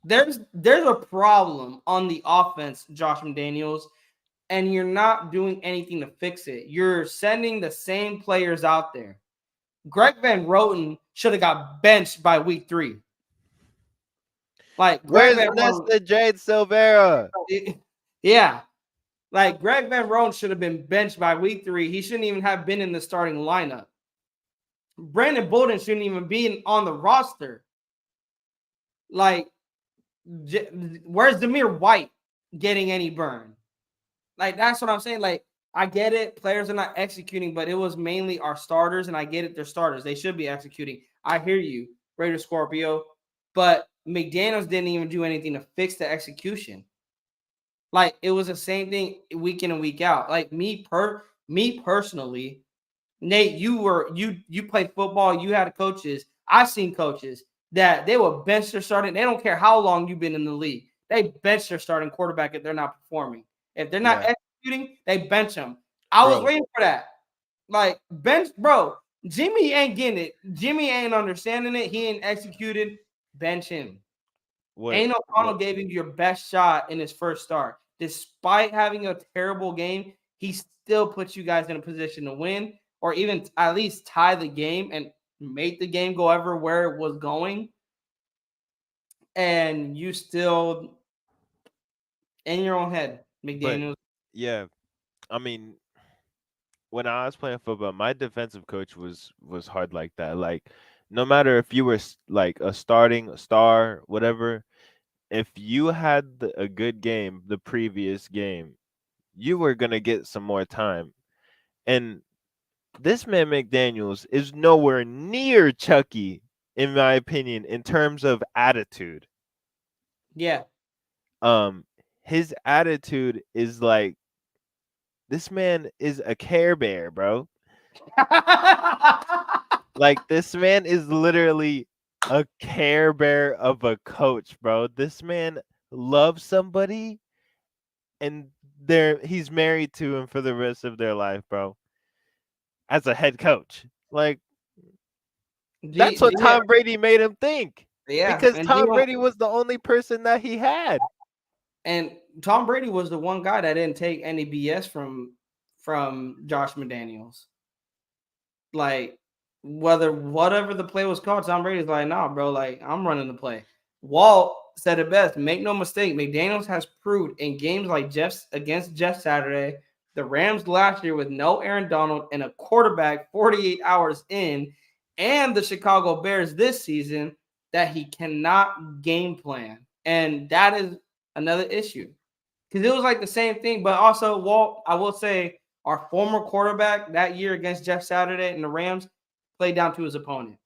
there's a problem on the offense, Josh McDaniels, and you're not doing anything to fix it. You're sending the same players out there. Greg Van Roten should have got benched by week 3. Like where's Nesta Jade Silvera? Yeah. Like Greg Van Roten should have been benched by week 3. He shouldn't even have been in the starting lineup. Brandon Bolden shouldn't even be on the roster. Like, where's Zamir White getting any burn? Like, that's what I'm saying. Like, I get it. Players are not executing, but it was mainly our starters, and I get it. They're starters. They should be executing. I hear you, Raider Scorpio. But McDaniels didn't even do anything to fix the execution. Like, it was the same thing week in and week out. Like, me personally, Nate, you played football. You had coaches. I've seen coaches that they will bench their starting. They don't care how long you've been in the league. They bench their starting quarterback if they're not performing. If they're not executing, they bench them. I was waiting for that. Like, bench, bro. Jimmy ain't getting it. Jimmy ain't understanding it. He ain't executed. Bench him. Ain't O'Connell gave you your best shot in his first start. Despite having a terrible game, he still puts you guys in a position to win or even at least tie the game and make the game go where it was going. And you still in your own head, McDaniels. But, yeah, I mean, when I was playing football, my defensive coach was hard like that. Like, no matter if you were like a starting star, whatever, if you had a good game the previous game, you were gonna get some more time. And this man McDaniels is nowhere near Chucky, in my opinion, in terms of attitude. Yeah. His attitude is like, this man is a Care Bear, bro. Like, this man is literally a Care Bear of a coach, bro. This man loves somebody and he's married to him for the rest of their life, bro. as a head coach. Like that's what Yeah, Tom Brady made him think. yeah, Because and Tom Brady was the only person that he had. and Tom Brady was the one guy that didn't take any BS from Josh McDaniels. Like whatever the play was called, Tom Brady's like, nah, bro, like I'm running the play. Walt said it best. Make no mistake, McDaniels has proved in games like Jeff's against Jeff Saturday, the Rams last year with no Aaron Donald and a quarterback 48 hours in, and the Chicago Bears this season that he cannot game plan. And that is another issue. Because it was like the same thing, but also Walt, I will say, our former quarterback that year against Jeff Saturday and the Rams played down to his opponent.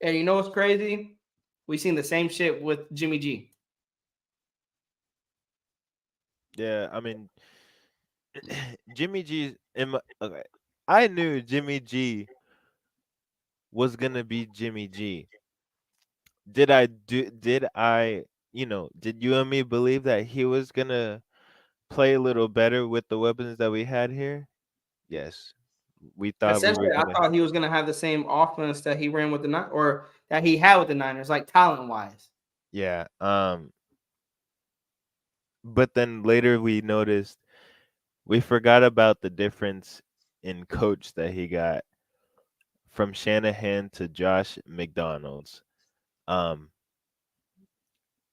And you know what's crazy? We seen the same shit with Jimmy G. Yeah, I mean, Jimmy G. Okay, I knew Jimmy G was gonna be Jimmy G. Did I, did you and me believe that he was gonna play a little better with the weapons that we had here? Yes. We thought we were Essentially, I gonna. thought he was gonna have the same offense that he ran with the Niners, or that he had with the Niners, like talent wise. Yeah. But then later we noticed we forgot about the difference in coach that he got from Shanahan to Josh McDonald's. Um,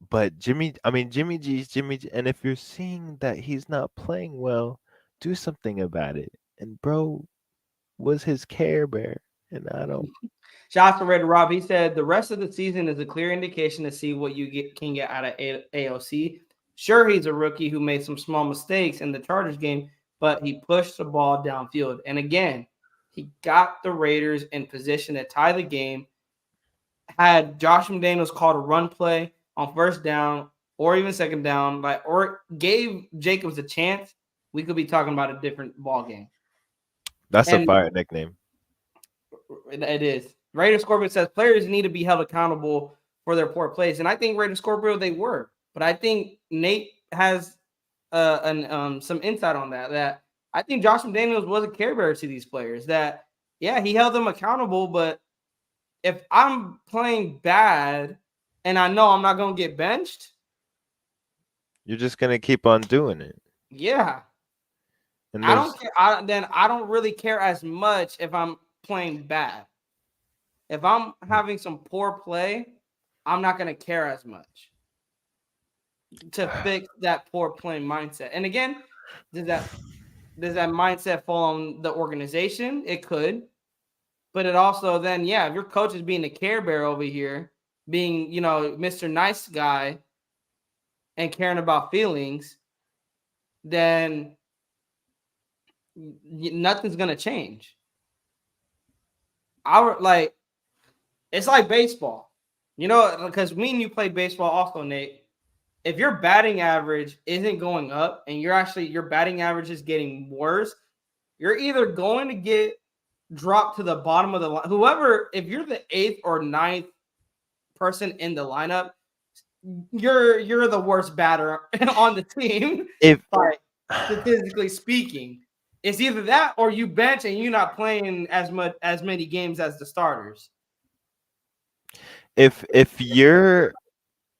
but Jimmy G's Jimmy G, and if you're seeing that he's not playing well, do something about it. And bro was his Care Bear, and I don't. Shout out to Red Rob. He said the rest of the season is a clear indication to see what can get out of AOC. Sure, he's a rookie who made some small mistakes in the Chargers game, but he pushed the ball downfield. And again, he got the Raiders in position to tie the game. Had Josh McDaniels called a run play on first down or even second down, or gave Jacobs a chance, we could be talking about a different ball game. That's a And fire nickname. it is. Raider Scorpio says players need to be held accountable for their poor plays, and I think Raider Scorpio they were, but I think Nate has some insight on that. That I think Josh McDaniels was a care bearer to these players. That yeah, he held them accountable, but if I'm playing bad and I know I'm not going to get benched, You're just gonna keep on doing it. yeah, And I don't there's care. Then I don't really care as much if I'm playing bad. If I'm having some poor play, I'm not going to care as much to fix that poor playing mindset. And again, does that mindset fall on the organization? It could, but it also then if your coach is being a care bear over here, being Mr. Nice Guy and caring about feelings, then nothing's gonna change. It's like baseball, because me and you play baseball also, Nate. If your batting average isn't going up and your batting average is getting worse, you're either going to get dropped to the bottom of the line. If you're the 8th or 9th person in the lineup, you're the worst batter on the team. if Like statistically speaking, it's either that or you bench and you're not playing as many games as the starters. if you're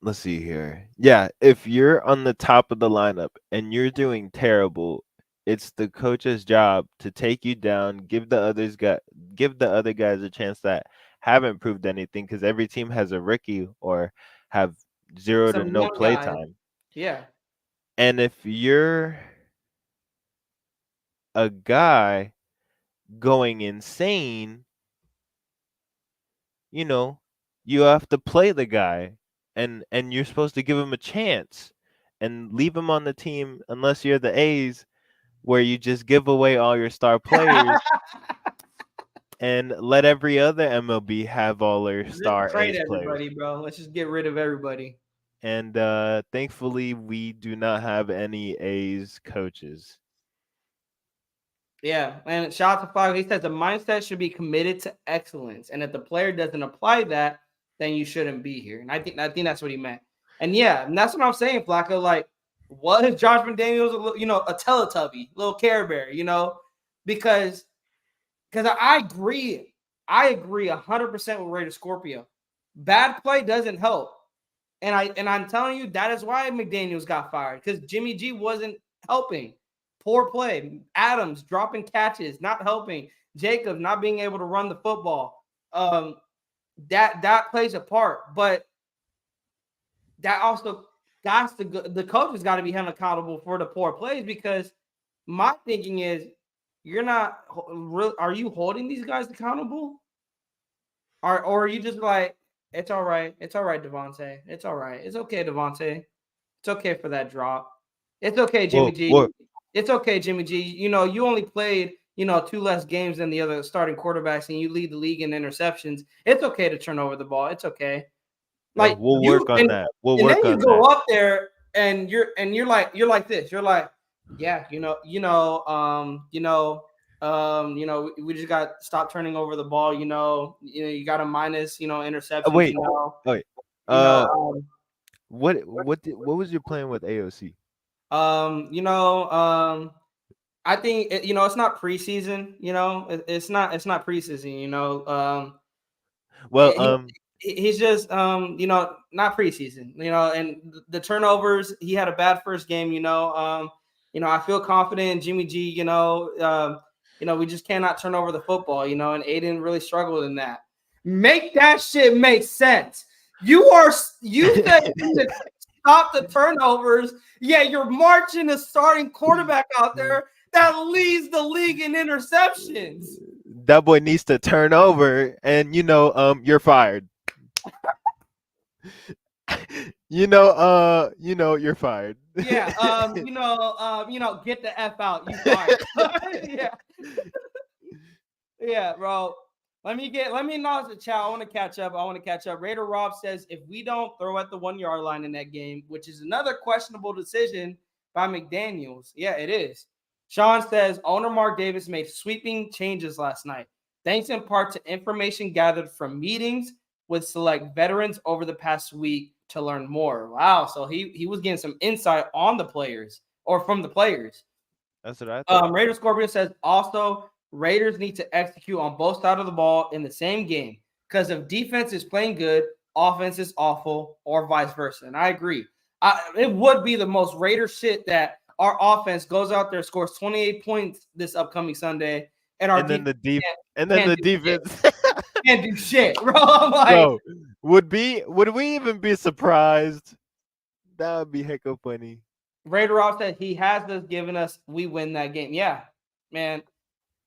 let's see here. Yeah, if you're on the top of the lineup and you're doing terrible, it's the coach's job to take you down, give the other guys a chance that haven't proved anything because every team has a rookie or have zero to Some no young play guys, time. yeah. And if you're a guy going insane, you know, you have to play the guy and you're supposed to give him a chance and leave him on the team unless you're the A's where you just give away all your star players and let every other MLB have all their Just star trade A's players. everybody, bro. Let's just get rid of everybody. And thankfully we do not have any A's coaches. Yeah, and shout out to Flacco. He says the mindset should be committed to excellence, and if the player doesn't apply that, then you shouldn't be here. And I think that's what he meant. And and that's what I'm saying, Flacco. Like, was Josh McDaniels a Teletubby, little Care Bear? Because because I agree. I agree 100% with Raider Scorpio. Bad play doesn't help. And I'm telling you, that is why McDaniels got fired, because Jimmy G wasn't helping. Poor play. Adams dropping catches, not helping. Jacob not being able to run the football. That plays a part, but that also got to go, the coaches got to be held accountable for the poor plays, because my thinking is, you're not real. Are you holding these guys accountable? Or are you just like, it's all right, Devontae, it's all right, it's okay, Devontae, it's okay for that drop, it's okay, Jimmy G, it's okay, Jimmy G. You know, you only played 2 less games than the other starting quarterbacks, and you lead the league in interceptions. It's okay to turn over the ball. It's okay. Like we'll you work on that. We'll and work then you on go that. up there and you're like this. You're like, yeah, we just got to stop turning over the ball. You got a minus, interceptions. Wait, wait. You know, What was your plan with AOC? I think it's not preseason. It's not preseason. Well, He's just not preseason, and the turnovers, he had a bad first game. I feel confident in Jimmy G. We just cannot turn over the football, and Aiden really struggled in that. Make that shit make sense. You said to stop the turnovers. Yeah, you're marching a starting quarterback out there that leads the league in interceptions. that boy needs to turn over, and you're fired. You're fired. Yeah, get the F out. You fired. Yeah. Yeah, bro. Let me acknowledge the chat. I want to catch up. Raider Rob says, if we don't throw at the 1 yard line in that game, which is another questionable decision by McDaniels. Yeah, it is. Sean says, owner Mark Davis made sweeping changes last night, thanks in part to information gathered from meetings with select veterans over the past week to learn more. Wow. So he was getting some insight on the players, or from the players. That's what I thought. Raider Scorpio says, also, Raiders need to execute on both sides of the ball in the same game, because if defense is playing good, offense is awful, or vice versa. And I agree. It would be the most Raider shit that our offense goes out there, scores 28 points this upcoming Sunday, and then the defense can't do shit, bro. I'm like, bro, would we even be surprised? That would be heck of funny. Raider off said he has this given us, we win that game. Yeah, man.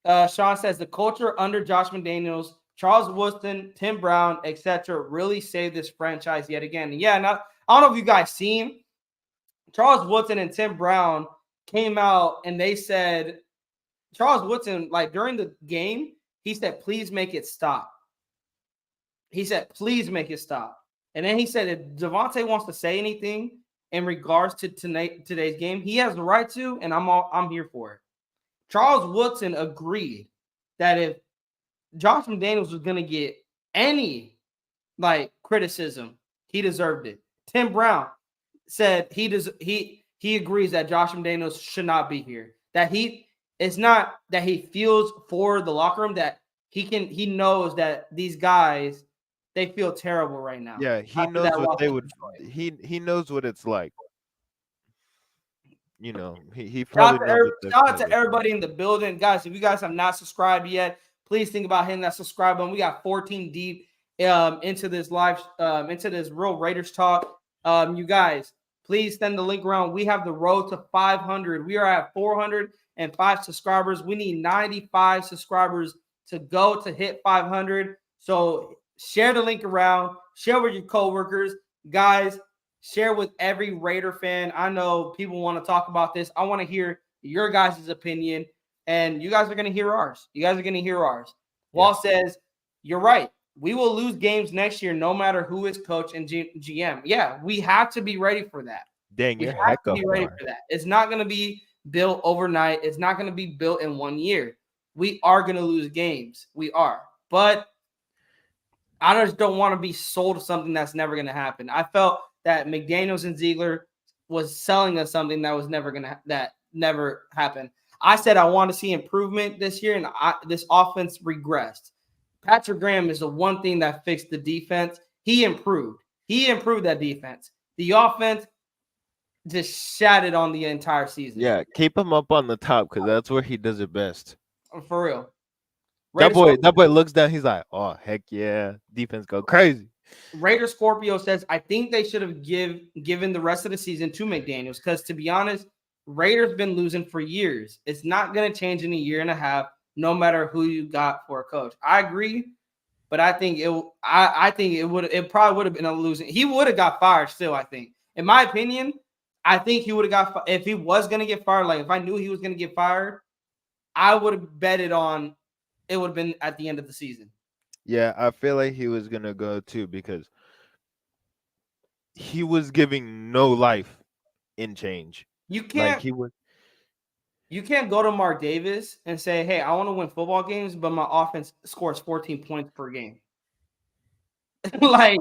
Sean says the culture under Josh McDaniels, Charles Woodson, Tim Brown, etc., really saved this franchise yet again. And yeah, now I don't know if you guys seen, Charles Woodson and Tim Brown came out and they said, Charles Woodson, like during the game, he said, please make it stop. He said, please make it stop. And then he said, if Devontae wants to say anything in regards to today's game, he has the right to, and I'm here for it. Charles Woodson agreed that if Josh McDaniels was going to get any criticism, he deserved it. Tim Brown said he agrees that Josh McDaniels should not be here. That it's not that he feels for the locker room, that he knows that these guys, they feel terrible right now. Yeah, he knows what they would. He knows what it's like. He probably shout out to everybody in the building, guys. If you guys have not subscribed yet, please think about hitting that subscribe button. We got 14 deep into this live, into this Real Raiders talk. You guys, please send the link around. We have the road to 500. We are at 405 subscribers. We need 95 subscribers to go to hit 500. So share the link around. Share with your coworkers, guys. Share with every Raider fan. I know people want to talk about this. I want to hear your guys' opinion, and you guys are going to hear ours. Wall says, you're right. We will lose games next year no matter who is coach and GM. Yeah, we have to be ready for that. Dang, we have to be ready for that. It's not going to be built overnight. It's not going to be built in 1 year. We are going to lose games. We are. But I just don't want to be sold something that's never going to happen. I felt that McDaniels and Ziegler was selling us something that was never happened. I said I want to see improvement this year, and this offense regressed. Patrick Graham is the one thing that fixed the defense. He improved. He improved that defense. The offense just shattered on the entire season. Yeah, keep him up on the top because that's where he does it best. For real. That boy looks down. He's like, oh heck yeah, defense go crazy. Raider Scorpio says, I think they should have given the rest of the season to McDaniels because, to be honest, Raiders been losing for years. It's not going to change in a year and a half, no matter who you got for a coach. I agree, but I think it probably would have been a losing. He would have got fired still, I think. In my opinion, I think he would have got, if he was going to get fired, like if I knew he was going to get fired, I would have betted on it would have been at the end of the season. Yeah, I feel like he was gonna go too because he was giving no life in change. You can't Like he was. You can't go to Mark Davis and say, hey, I want to win football games, but my offense scores 14 points per game. Like,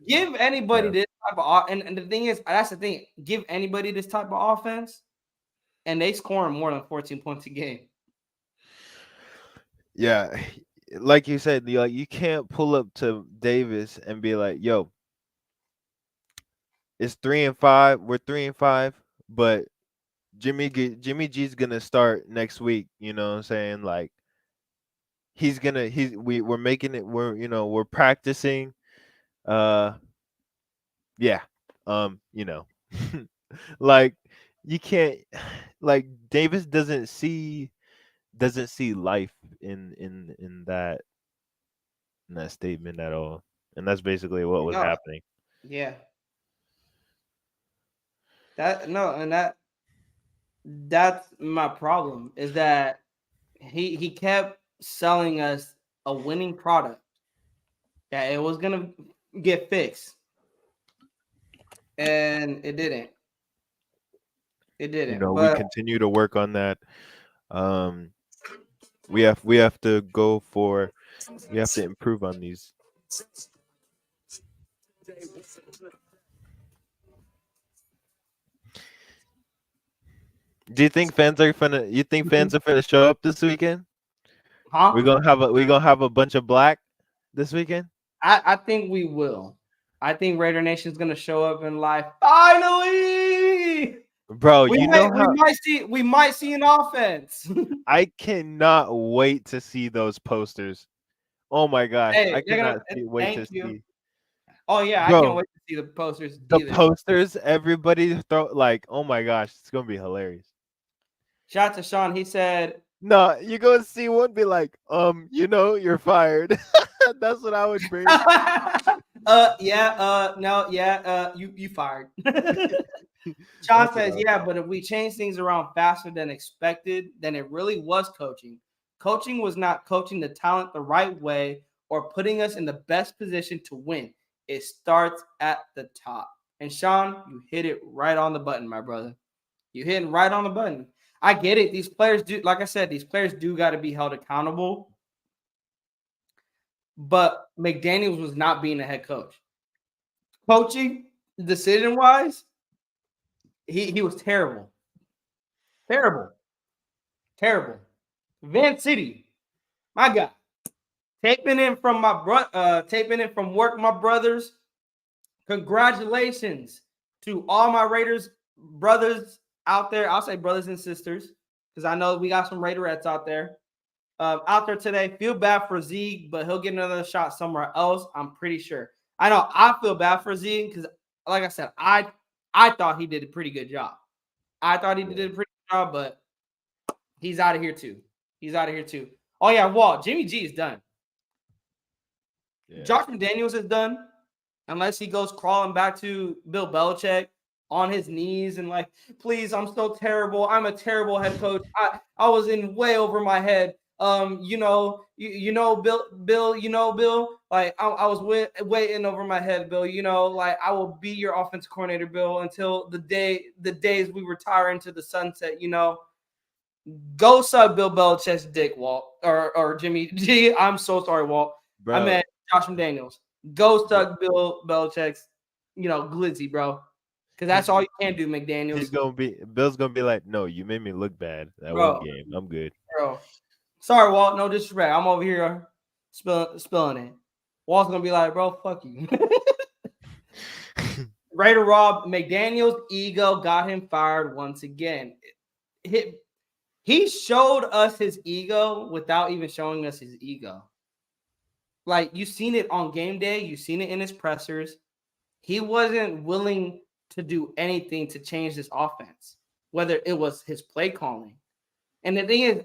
give anybody Yeah. this type of and the thing is, that's the thing. Give anybody this type of offense, and they scoring more than 14 points a game. Yeah, like you said, you can't pull up to Davis and be like, "Yo, it's 3-5. We're 3-5, but Jimmy G's gonna start next week." You know what I'm saying? Like we're making it. We're practicing. Uh, yeah. You know, like you can't. Like Davis doesn't see life in that statement at all, and that's basically what was No, happening. yeah. That's my problem is that he kept selling us a winning product that it was gonna get fixed, and it didn't. It didn't. We But continue to work on that. Um, we have to improve on these. Do you think fans are gonna? You think fans are gonna show up this weekend? huh? We're gonna have a bunch of black this weekend. I think we will. I think Raider Nation's gonna show up in live. Finally, Bro, we might see an offense. I cannot wait to see those posters. Oh my gosh, Hey, I they're gonna cannot wait to thank you. see. Oh yeah, I Bro, can't wait to see the posters. the Either. posters, everybody throw like, oh my gosh, it's gonna be hilarious. Shout out to Sean. He said, No, you go and see one, be like, you're fired. That's what I would bring. you fired. Sean says, yeah, but if we change things around faster than expected, then it really was coaching. Coaching was not coaching the talent the right way or putting us in the best position to win. It starts at the top. And Sean, you hit it right on the button, my brother. You hit it right on the button. I get it. These players do, like I said, these players do got to be held accountable. But McDaniels was not being a head coach. Coaching, decision-wise, he was terrible. Terrible. Van City, my guy. Taping in from work, my brothers. Congratulations to all my Raiders brothers out there. I'll say brothers and sisters because I know we got some Raiderettes out there. Out there today. Feel bad for Zeke, but he'll get another shot somewhere else. I'm pretty sure. I know I feel bad for Zeke because, like I said, I thought he did a pretty good job. But he's out of here too. Oh yeah, Walt. Jimmy G is done. Yeah. Josh McDaniels is done, unless he goes crawling back to Bill Belichick on his knees and like, please, I'm so terrible. I'm a terrible head coach. I was in way over my head. Bill, like I was way in over my head, Bill. Like I will be your offensive coordinator, Bill, until the days we retire into the sunset. Go suck Bill Belichick's dick, Walt, or Jimmy G. I'm so sorry, Walt. Bro. I meant Josh McDaniels. Go suck Bill Belichick's, glizzy, bro. because that's all you can do, He's McDaniels. Bill's gonna be like, no, you made me look bad that one Bro, game. I'm good. bro. Sorry, Walt. No disrespect. I'm over here spilling it. Walt's gonna be like, bro, fuck you. Raider Rob McDaniels' ego got him fired once again. He showed us his ego without even showing us his ego. Like, you've seen it on game day, you've seen it in his pressers. He wasn't willing to do anything to change this offense, whether it was his play calling. And the thing is,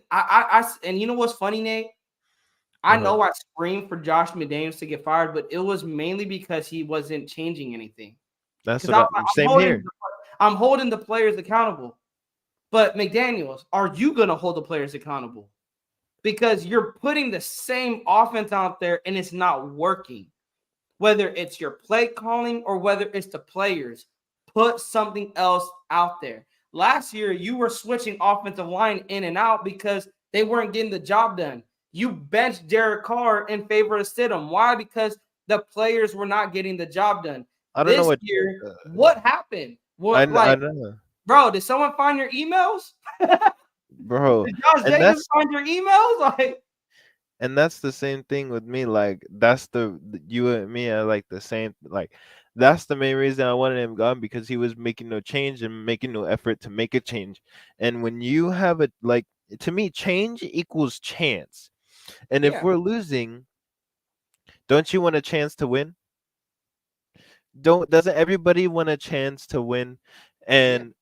and you know what's funny, Nate? I know I screamed for Josh McDaniels to get fired, but it was mainly because he wasn't changing anything. That's Because what same here. I'm holding the players accountable. But McDaniels, are you going to hold the players accountable? Because you're putting the same offense out there and it's not working. Whether it's your play calling or whether it's the players, put something else out there. Last year, you were switching offensive line in and out because they weren't getting the job done. You benched Derek Carr in favor of Stidham. Why? Because the players were not getting the job done. I don't know This year, what happened? What, I know, bro, did someone find your emails? bro. Did Josh Jacobs find your emails? Like, and that's the same thing with me. Like, that's you and me are like the same. Like, that's the main reason I wanted him gone, because he was making no change and making no effort to make a change. And when you have a, like, to me, change equals chance. And if we're losing, don't you want a chance to win? Doesn't everybody want a chance to win? And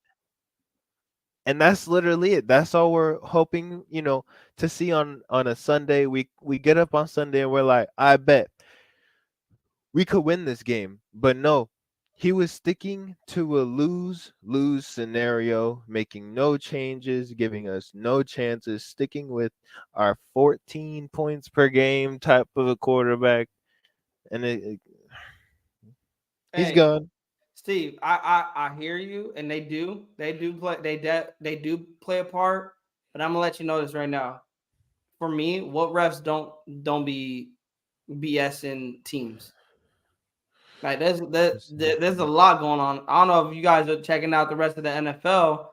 that's literally it. That's all we're hoping, to see on a Sunday. We get up on Sunday and we're like, I bet we could win this game. But no, he was sticking to a lose scenario, making no changes, giving us no chances, sticking with our 14 points per game type of a quarterback. And he's gone. Steve, I hear you, and they do play a part. But I'm gonna let you know this right now. For me, what refs don't be BSing teams. Like, there's a lot going on. I don't know if you guys are checking out the rest of the NFL.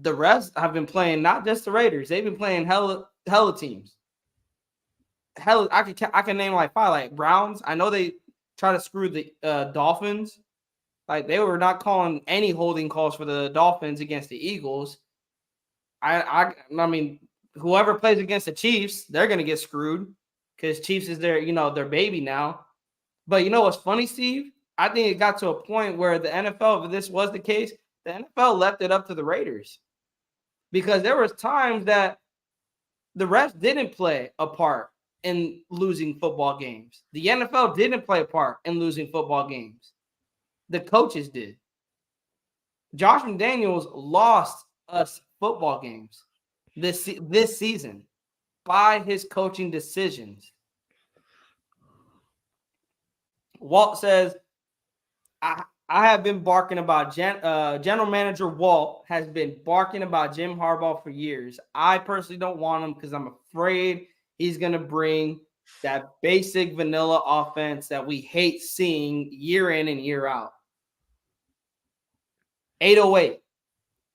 The refs have been playing not just the Raiders; they've been playing hella teams. Hell, I can name like 5, like Browns. I know they try to screw the Dolphins. Like, they were not calling any holding calls for the Dolphins against the Eagles. I mean, whoever plays against the Chiefs, they're gonna get screwed because Chiefs is their baby now. But you know what's funny, Steve? I think it got to a point where the NFL, if this was the case, the NFL left it up to the Raiders, because there was times that the refs didn't play a part in losing football games. The NFL didn't play a part in losing football games. The coaches did. Josh McDaniels lost us football games this season by his coaching decisions. Walt says, I have been barking about General Manager Walt has been barking about Jim Harbaugh for years. I personally don't want him because I'm afraid he's going to bring that basic vanilla offense that we hate seeing year in and year out. 808.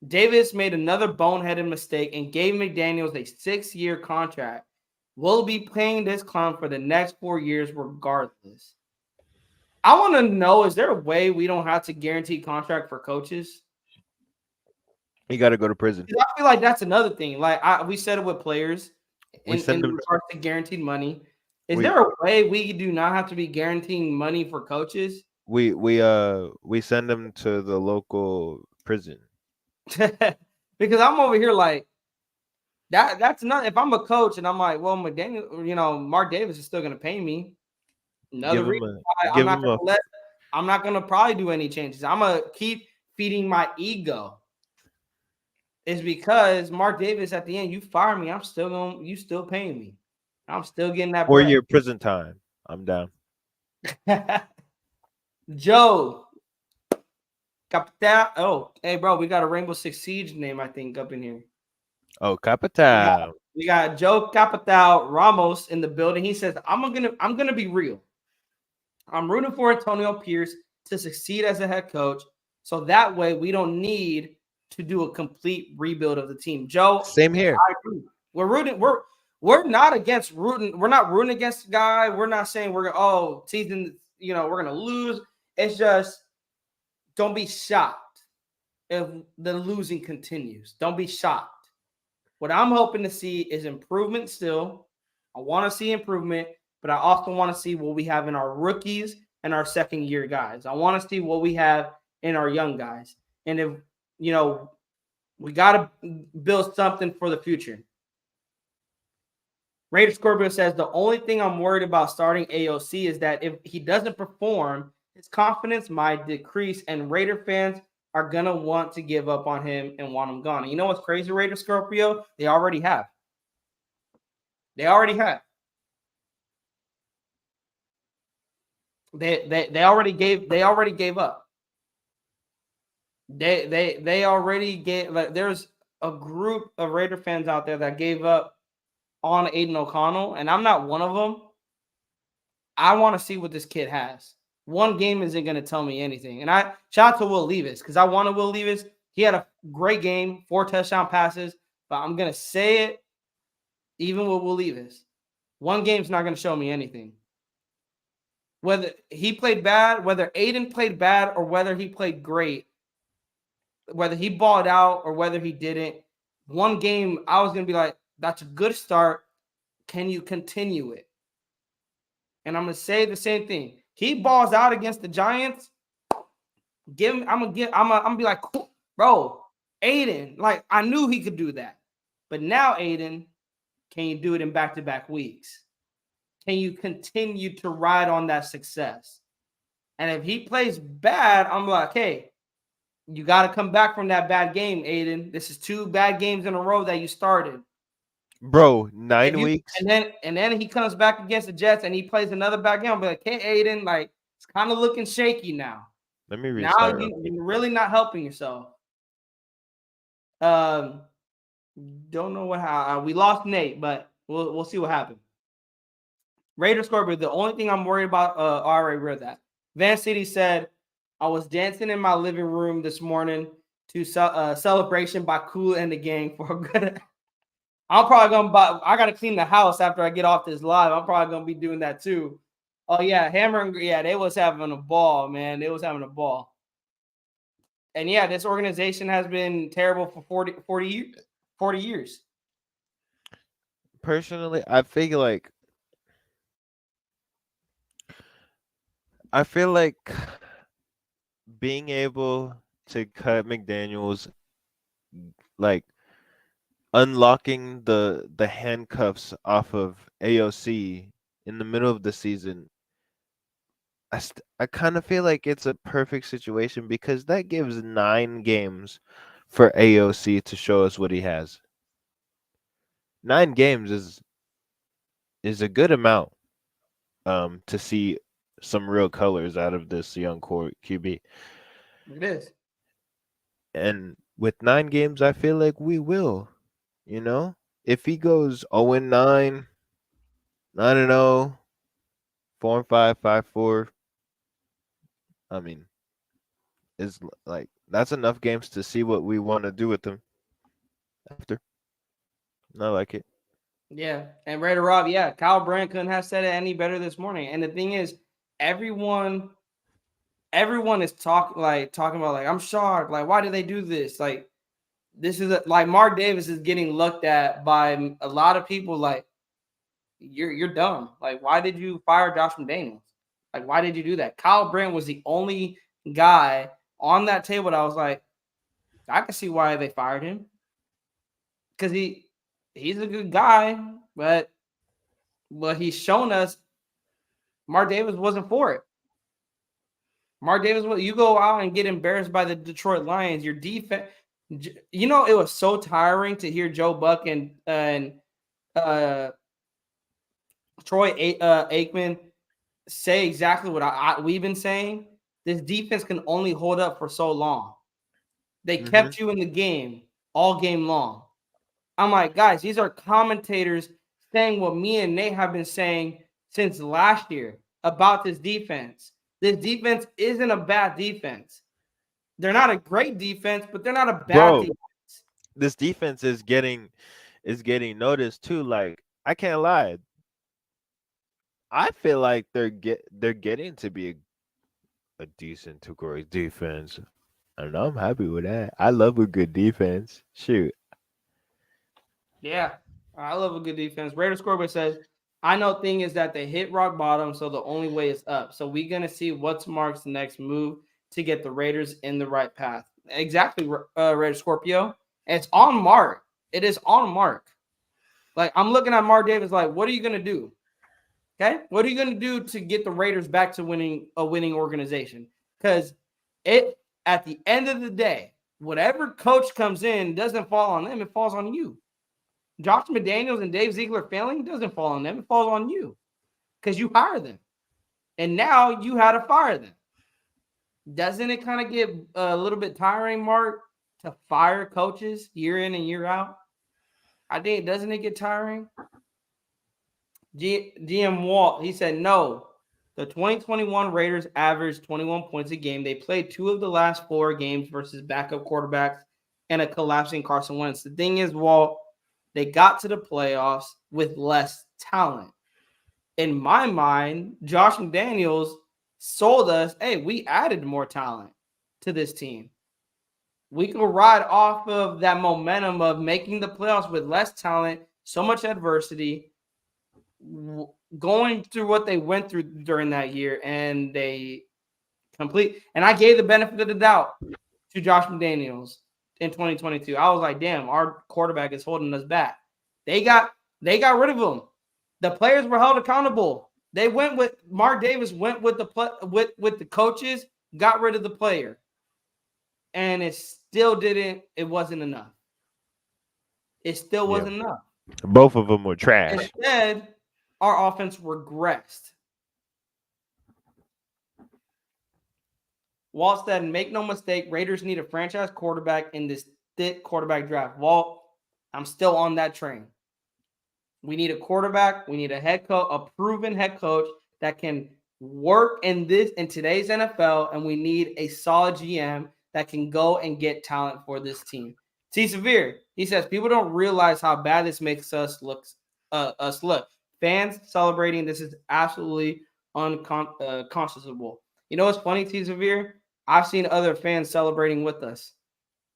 Davis made another boneheaded mistake and gave McDaniels a 6-year contract. We'll be paying this clown for the next 4 years regardless. I want to know, is there a way we don't have to guarantee contract for coaches? You got to go to prison. I feel like that's another thing. Like, we said it with players in regards to guaranteed money. Is there a way we do not have to be guaranteeing money for coaches? We send them to the local prison. Because I'm over here like, that's not, if I'm a coach and I'm like, well, McDaniel, Mark Davis is still going to pay me. Another reason why I'm not going to probably do any changes. I'm going to keep feeding my ego. Is because Mark Davis, at the end, you fire me, you still paying me. I'm still getting that 4-year prison time. I'm down. Joe Capital. Oh, hey, bro, we got a Rainbow Six Siege name, I think, up in here. Oh, Capital. We got Joe Capital Ramos in the building. He says, I'm gonna be real. I'm rooting for Antonio Pierce to succeed as a head coach. So that way we don't need to do a complete rebuild of the team. Joe, Same here. I agree. We're rooting. We're not against rooting. We're not rooting against the guy. We're not saying we're season. We're gonna lose. It's just don't be shocked if the losing continues. Don't be shocked. What I'm hoping to see is improvement still. I want to see improvement, but I also want to see what we have in our rookies and our second year guys. I want to see what we have in our young guys. And if, we got to build something for the future. Raider Scorpio says the only thing I'm worried about starting AOC is that if he doesn't perform, his confidence might decrease, and Raider fans are gonna want to give up on him and want him gone. And you know what's crazy, Raider Scorpio? They already have. They already have. They already gave up. They already gave. Like, there's a group of Raider fans out there that gave up on Aiden O'Connell, and I'm not one of them. I want to see what this kid has. One game isn't going to tell me anything. And I shout out to Will Levis because I wanted Will Levis. He had a great game, 4 touchdown passes, but I'm going to say it even with Will Levis. One game's not going to show me anything. Whether he played bad, whether Aiden played bad, or whether he played great, whether he balled out or whether he didn't, one game I was going to be like, that's a good start. Can you continue it? And I'm going to say the same thing. He balls out against the Giants. I'm gonna be like, cool, bro, Aiden, like I knew he could do that. But now, Aiden, can you do it in back-to-back weeks? Can you continue to ride on that success? And if he plays bad, I'm like, hey, you got to come back from that bad game, Aiden. This is 2 bad games in a row that you started. Bro, 9 weeks. And then he comes back against the Jets and he plays another bad game. I'll be like, hey, Aiden, like it's kind of looking shaky now. Let me restart. Now you're really not helping yourself. Don't know how we lost Nate, but we'll see what happens. Raider Scorpio, the only thing I'm worried about, I already read that. Van City said, I was dancing in my living room this morning to celebration by Cool and the gang for a good. I'm probably I gotta clean the house after I get off this live. I'm probably gonna be doing that too. Oh yeah, Hammer and they was having a ball, man. They was having a ball. And yeah, this organization has been terrible for 40 years. Personally, I feel like being able to cut Mcdaniels, like unlocking the handcuffs off of AOC in the middle of the season, I kind of feel like it's a perfect situation because that gives 9 games for AOC to show us what he has. 9 games is a good amount to see some real colors out of this young core QB. It is. And with 9 games, I feel like we will. If he goes 0-9, 9-0, 4-5, 5-4, I mean, it's like that's enough games to see what we want to do with them after. I like it. Yeah, and Raider Rob, yeah, Kyle Brandt couldn't have said it any better this morning. And the thing is, everyone is talking about like, I'm shocked. Like, why did they do this? Like, this is like Mark Davis is getting looked at by a lot of people like you're dumb. Like, why did you fire Josh McDaniels? Like, why did you do that? Kyle Brandt was the only guy on that table that I was like, I can see why they fired him. Because he's a good guy, but he's shown us Mark Davis wasn't for it. Mark Davis, you go out and get embarrassed by the Detroit Lions, your defense. It was so tiring to hear Joe Buck and Troy Aikman say exactly what we've been saying. This defense can only hold up for so long. They kept you in the game all game long. I'm like, guys, these are commentators saying what me and Nate have been saying since last year about this defense. This defense isn't a bad defense. They're not a great defense, but they're not a bad Bro, defense. this defense is getting noticed too. Like, I can't lie. I feel like they're getting to be a decent to great defense. And I'm happy with that. I love a good defense. Shoot. Yeah, I love a good defense. Raider scoreboard says, I know thing is that they hit rock bottom, so the only way is up. So we're going to see what's Mark's next move to get the Raiders in the right path. Exactly, Raider Scorpio. It's on Mark. It is on Mark. Like, I'm looking at Mark Davis like, what are you going to do? Okay? What are you going to do to get the Raiders back to winning organization? Because at the end of the day, whatever coach comes in doesn't fall on them. It falls on you. Josh McDaniels and Dave Ziegler failing doesn't fall on them. It falls on you because you hired them. And now you had to fire them. Doesn't it kind of get a little bit tiring, Mark, to fire coaches year in and year out? I think, doesn't it get tiring? GM Walt, he said, no. The 2021 Raiders averaged 21 points a game. They played 2 of the last 4 games versus backup quarterbacks and a collapsing Carson Wentz. The thing is, Walt, they got to the playoffs with less talent. In my mind, Josh McDaniels sold us, hey, we added more talent to this team. We can ride off of that momentum of making the playoffs with less talent, so much adversity, going through what they went through during that year, and they complete. And I gave the benefit of the doubt to Josh McDaniels in 2022. I was like, damn, our quarterback is holding us back. They got rid of him. The players were held accountable. They went with Mark Davis, went with the coaches, got rid of the player. And it wasn't enough. It still wasn't enough. Both of them were trash. Instead, our offense regressed. Walt said, make no mistake, Raiders need a franchise quarterback in this thick quarterback draft. Walt, I'm still on that train. We need a quarterback. We need a head coach, a proven head coach that can work in today's NFL, and we need a solid GM that can go and get talent for this team. T. Severe, he says, people don't realize how bad this makes us look. Fans celebrating this is absolutely unconscionable. You know what's funny, T. Severe? I've seen other fans celebrating with us.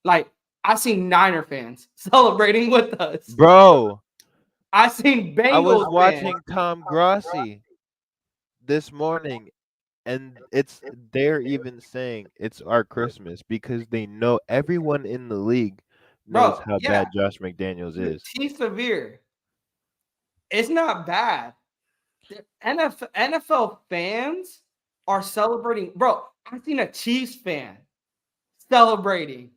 Like, I've seen Niner fans celebrating with us. Bro, I seen Bengals I was watching fans. Tom Grossi this morning, and they're even saying it's our Christmas because they know everyone in the league knows how bad Josh McDaniels is. T. Severe. It's not bad. The NFL fans are celebrating. Bro, I've seen a Chiefs fan celebrating.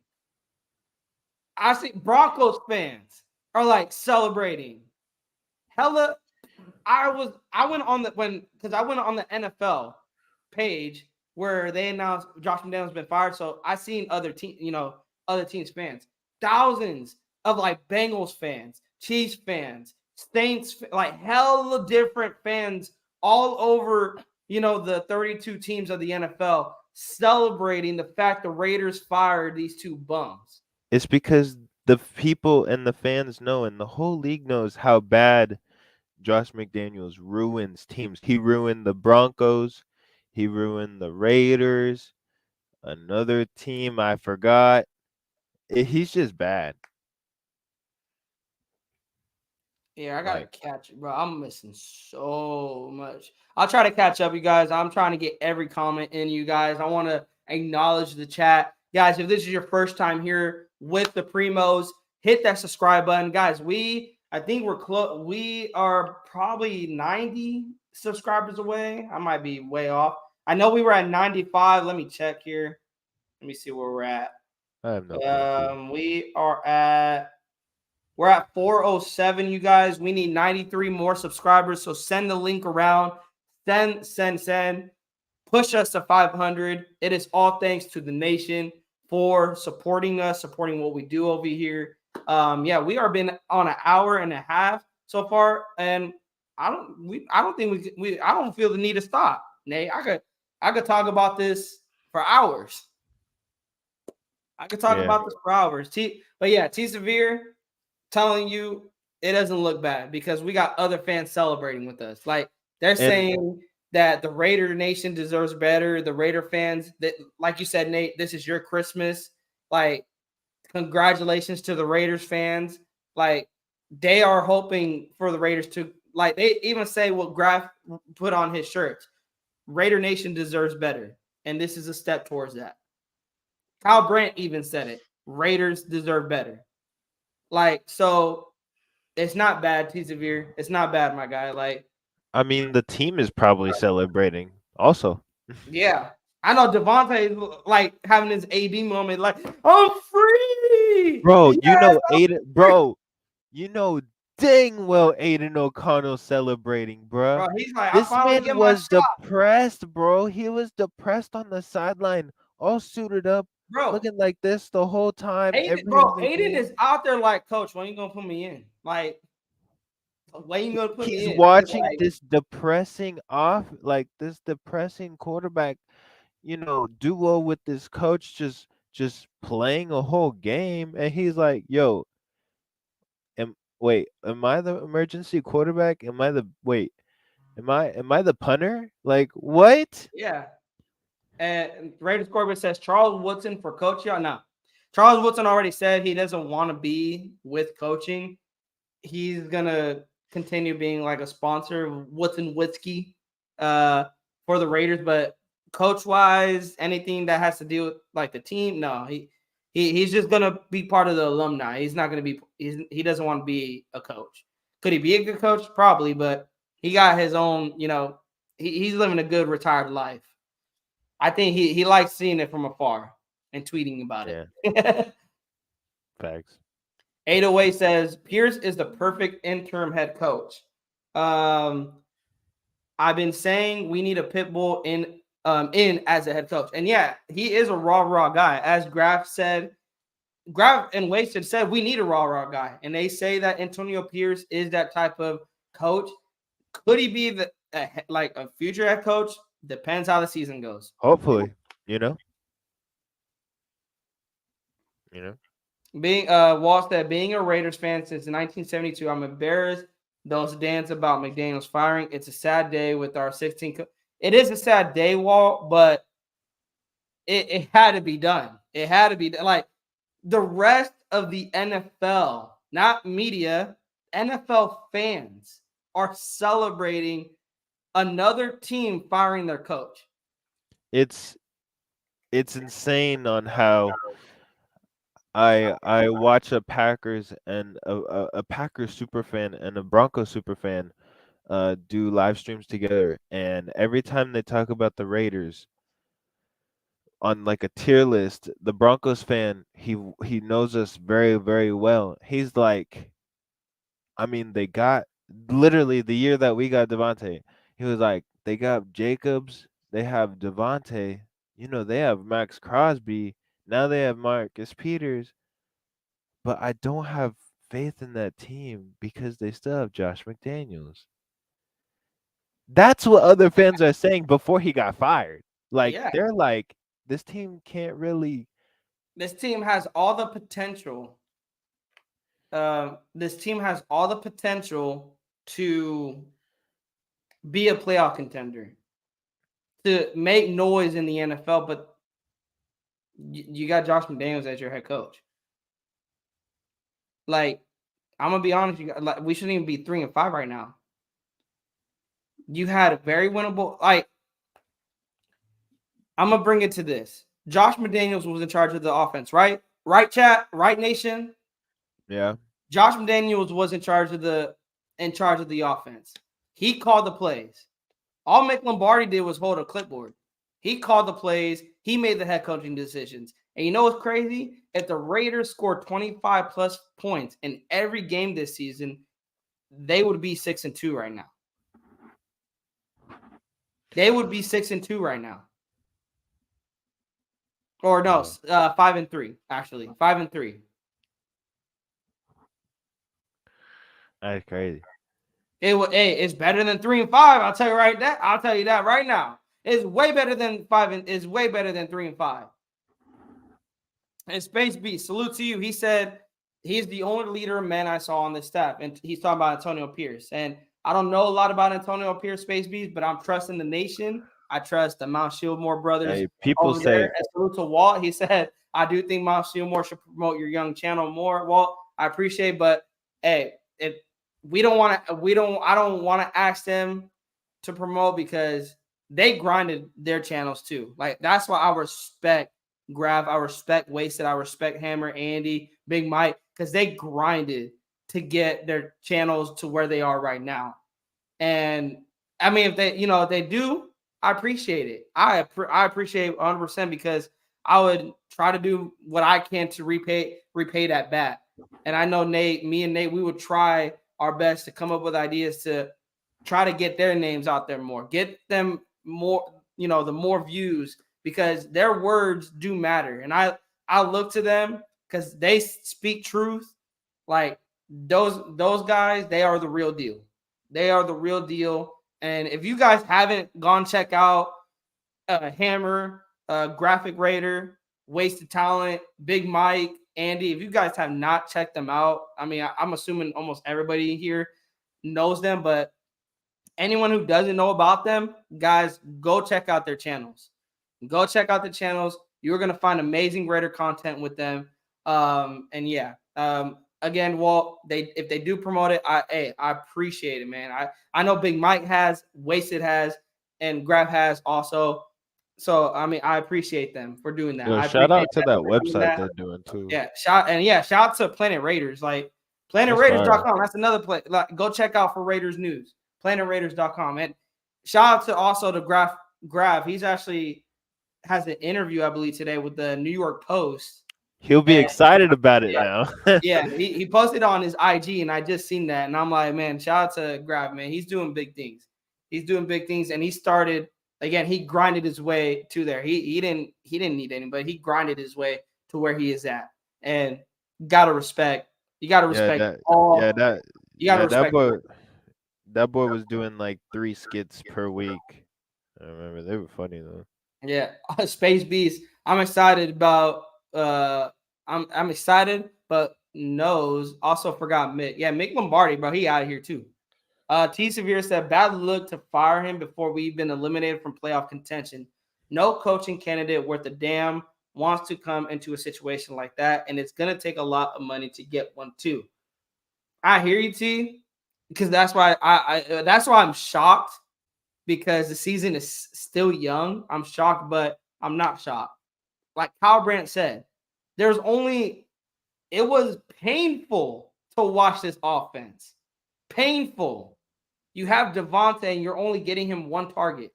I see Broncos fans are like celebrating. Hella, I went on the NFL page where they announced Josh McDaniels been fired. So I seen other teams fans, thousands of like Bengals fans, Chiefs fans, Saints, like hella different fans all over, the 32 teams of the NFL celebrating the fact the Raiders fired these 2 bums. It's because the people and the fans know, and the whole league knows how bad Josh McDaniels ruins teams. He ruined the Broncos. He ruined the Raiders. Another team I forgot. He's just bad. Yeah, I gotta catch it, bro. I'm missing so much. I'll try to catch up, you guys. I'm trying to get every comment in, you guys. I want to acknowledge the chat. Guys, if this is your first time here with the Primos, hit that subscribe button. Guys, I think we're close. We are probably 90 subscribers away. I might be way off. I know we were at 95. Let me check here. Let me see where we're at. I have no clue. We're at 407, you guys. We need 93 more subscribers. So send the link around. Send. Push us to 500. It is all thanks to the nation for supporting us, supporting what we do over here. We are been on an hour and a half so far, and I don't feel the need to stop. Nate, I could talk about this for hours. I could talk about this for hours. But yeah, T Severe telling you it doesn't look bad because we got other fans celebrating with us. Like they're saying that the Raider Nation deserves better. The Raider fans that, like you said, Nate, this is your Christmas. Like, congratulations to the Raiders fans. Like, they are hoping for the Raiders to, like, they even say what Graf put on his shirts. Raider Nation deserves better. And this is a step towards that. Kyle Brandt even said it. Raiders deserve better. Like, so it's not bad, T Severe. It's not bad, my guy. Like, I mean, the team is probably celebrating also. yeah. I know Devontae like having his AD moment, like, I'm free. Bro, Yes, you know dang well Aiden O'Connell celebrating, bro. bro, he's like, I This finally man get my was shot. depressed, bro. He was depressed on the sideline, all suited up, Bro, looking like this the whole time, every other Aiden game. is out there like, coach, when you gonna put me in? Like, when you gonna put He's me in? He's watching like, this depressing quarterback, duo with this coach just playing a whole game, and he's like, "Yo, am I the emergency quarterback? Am I the punter? Like what?" yeah. And Raiders quarterback says Charles Woodson for coach. Y'all, no. Charles Woodson already said he doesn't want to be with coaching. He's gonna continue being like a sponsor of Woodson Whiskey for the Raiders, but coach wise, anything that has to do with like the team, no, he's just gonna be part of the alumni. He's not gonna be. He doesn't want to be a coach. Could he be a good coach? Probably, but he got his own. He's living a good retired life. I think he likes seeing it from afar and tweeting about Yeah, it. facts. 808 says Pierce is the perfect interim head coach. Um, I've been saying we need a pit bull in as a head coach, and yeah, he is a raw guy. As Graf and Wasted said we need a raw guy, and they say that Antonio Pierce is that type of coach. Could he be like a future head coach? Depends how the season goes. Hopefully, you know, you know. Being Walt said, being a Raiders fan since 1972, I'm embarrassed. Those dance about McDaniels firing. It's a sad day with our 16. It is a sad day, Walt, but it had to be done. It had to be done. Like the rest of the NFL, not media, NFL fans are celebrating another team firing their coach. It's insane on how I watch a Packers and a Packers super fan and a Broncos super fan do live streams together, and every time they talk about the Raiders on like a tier list, the Broncos fan, he knows us very, very well. He's like, I mean, they got literally the year that we got Devontae, he was like, they got Jacobs, they have Devontae, they have Max Crosby, now they have Marcus Peters, but I don't have faith in that team because they still have Josh McDaniels. That's what other fans are saying before he got fired. Like Yeah, they're like, this team can't really. this team has all the potential. This team has all the potential to be a playoff contender, to make noise in the NFL, but you got Josh McDaniels as your head coach. Like, I'm gonna be honest, we shouldn't even be 3-5 right now. You had a very winnable. Like, I'm gonna bring it to this. Josh McDaniels was in charge of the offense, right? Right, chat, right, nation. Yeah. Josh McDaniels was in charge of the offense. He called the plays. All Mick Lombardi did was hold a clipboard. He called the plays. He made the head coaching decisions. And you know what's crazy? If the Raiders scored 25 plus points in every game this season, they would be 6-2 right now. They would be 6-2 right now. Or no, 5-3, actually. 5-3. That's crazy. It's better than 3-5. I'll tell you that right now. It's way better than 5 and is way better than 3-5. And Space Beast, salute to you. He said he's the only leader of men I saw on this staff. And he's talking about Antonio Pierce. And I don't know a lot about Antonio Pierce, Space Beast, but I'm trusting the nation. I trust the Mount Shieldmore brothers Hey, people over there. say And salute to Walt. He said, I do think Mount Shieldmore should promote your young channel more. Walt, I appreciate, but hey, if I don't want to ask them to promote because they grinded their channels too. Like that's why I respect Grav, I respect Wasted, I respect Hammer, Andy, Big Mike, because they grinded to get their channels to where they are right now. And I mean, if they do, I appreciate it. I appreciate 100% because I would try to do what I can to repay that back. And I know me and Nate, we would try our best to come up with ideas to try to get their names out there more, get them more, the more views because their words do matter. And I look to them because they speak truth. Like those guys, they are the real deal. They are the real deal. And if you guys haven't gone check out Hammer, Graphic Raider, Wasted Talent, Big Mike, Andy, if you guys have not checked them out, I mean, I'm assuming almost everybody here knows them, but anyone who doesn't know about them, guys, go check out their channels. Go check out the channels. You're gonna find amazing Raider content with them. And yeah, again, Walt, if they do promote it, I appreciate it, man. I know Big Mike has, Wasted has, and Grab has also. So I mean, I appreciate them for doing that. yo, I shout appreciate out to that for doing website that. they're doing too. Yeah, shout out to Planet Raiders. Like That's fire. PlanetRaiders.com. That's another place. Like, go check out for Raiders news. PlanetRaiders.com. And shout out to also to Graf. He's actually has an interview, I believe, today with the New York Post. He'll be And excited about it yeah, now. yeah, he posted on his IG, and I just seen that, and I'm like, man, shout out to Graf, man. He's doing big things. He's doing big things, and he started again. He grinded his way to there. He didn't need anybody. He grinded his way to where he is at, and gotta respect. You gotta yeah, respect that all. yeah, that You gotta yeah, respect. that boy was doing like 3 skits per week. I remember they were funny though. Yeah, Space Beast. I'm excited about. I'm excited, but knows also forgot Mick. Yeah, Mick Lombardi, bro. He out of here too. T Severe said bad look to fire him before we've been eliminated from playoff contention. No coaching candidate worth a damn wants to come into a situation like that, and it's gonna take a lot of money to get one too. I hear you, T, because that's why that's why I'm shocked because the season is still young. I'm shocked, but I'm not shocked. Like Kyle Brandt said, it was painful to watch this offense. Painful. You have Devontae and you're only getting him one target.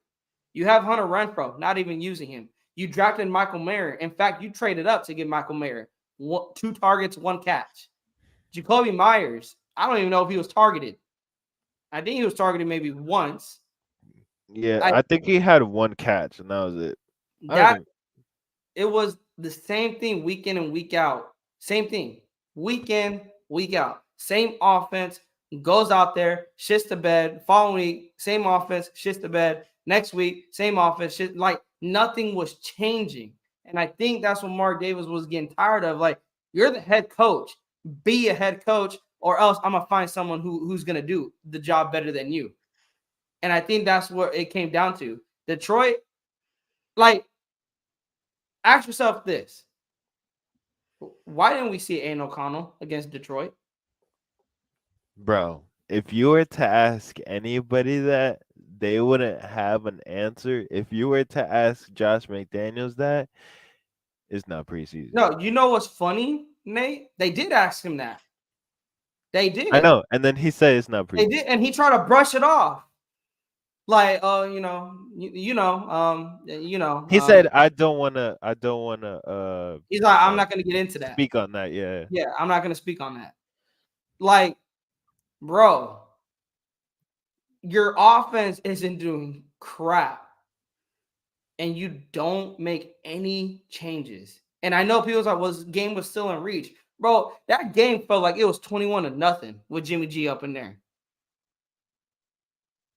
You have Hunter Renfro, not even using him. You drafted Michael Mayer. In fact, you traded up to get Michael Mayer. 2 targets, 1 catch. Jacoby Myers, I don't even know if he was targeted. I think he was targeted maybe once. Yeah, I think he had 1 catch and that was it. It was the same thing week in and week out. Same thing. Week in, week out. Same offense. Goes out there, shits the bed. Following week, same offense, shits the bed. Next week, same offense. Like nothing was changing. And I think that's what Mark Davis was getting tired of. Like, you're the head coach. Be a head coach, or else I'm gonna find someone who's gonna do the job better than you. And I think that's what it came down to. Detroit, like, ask yourself this. Why didn't we see Aiden O'Connell against Detroit? Bro, if you were to ask anybody that, they wouldn't have an answer. If you were to ask Josh McDaniels that, it's not preseason. No, you know what's funny, Nate? They did ask him that. They did. I know, and then he said it's not preseason. They did, and he tried to brush it off. Like, oh, He said, I don't wanna he's like, I'm not gonna get into that. Speak on that, yeah. Yeah, I'm not gonna speak on that. Like, bro, your offense isn't doing crap, and you don't make any changes. And I know people's like, well, game was still in reach. Bro, that game felt like it was 21-0 with Jimmy G up in there.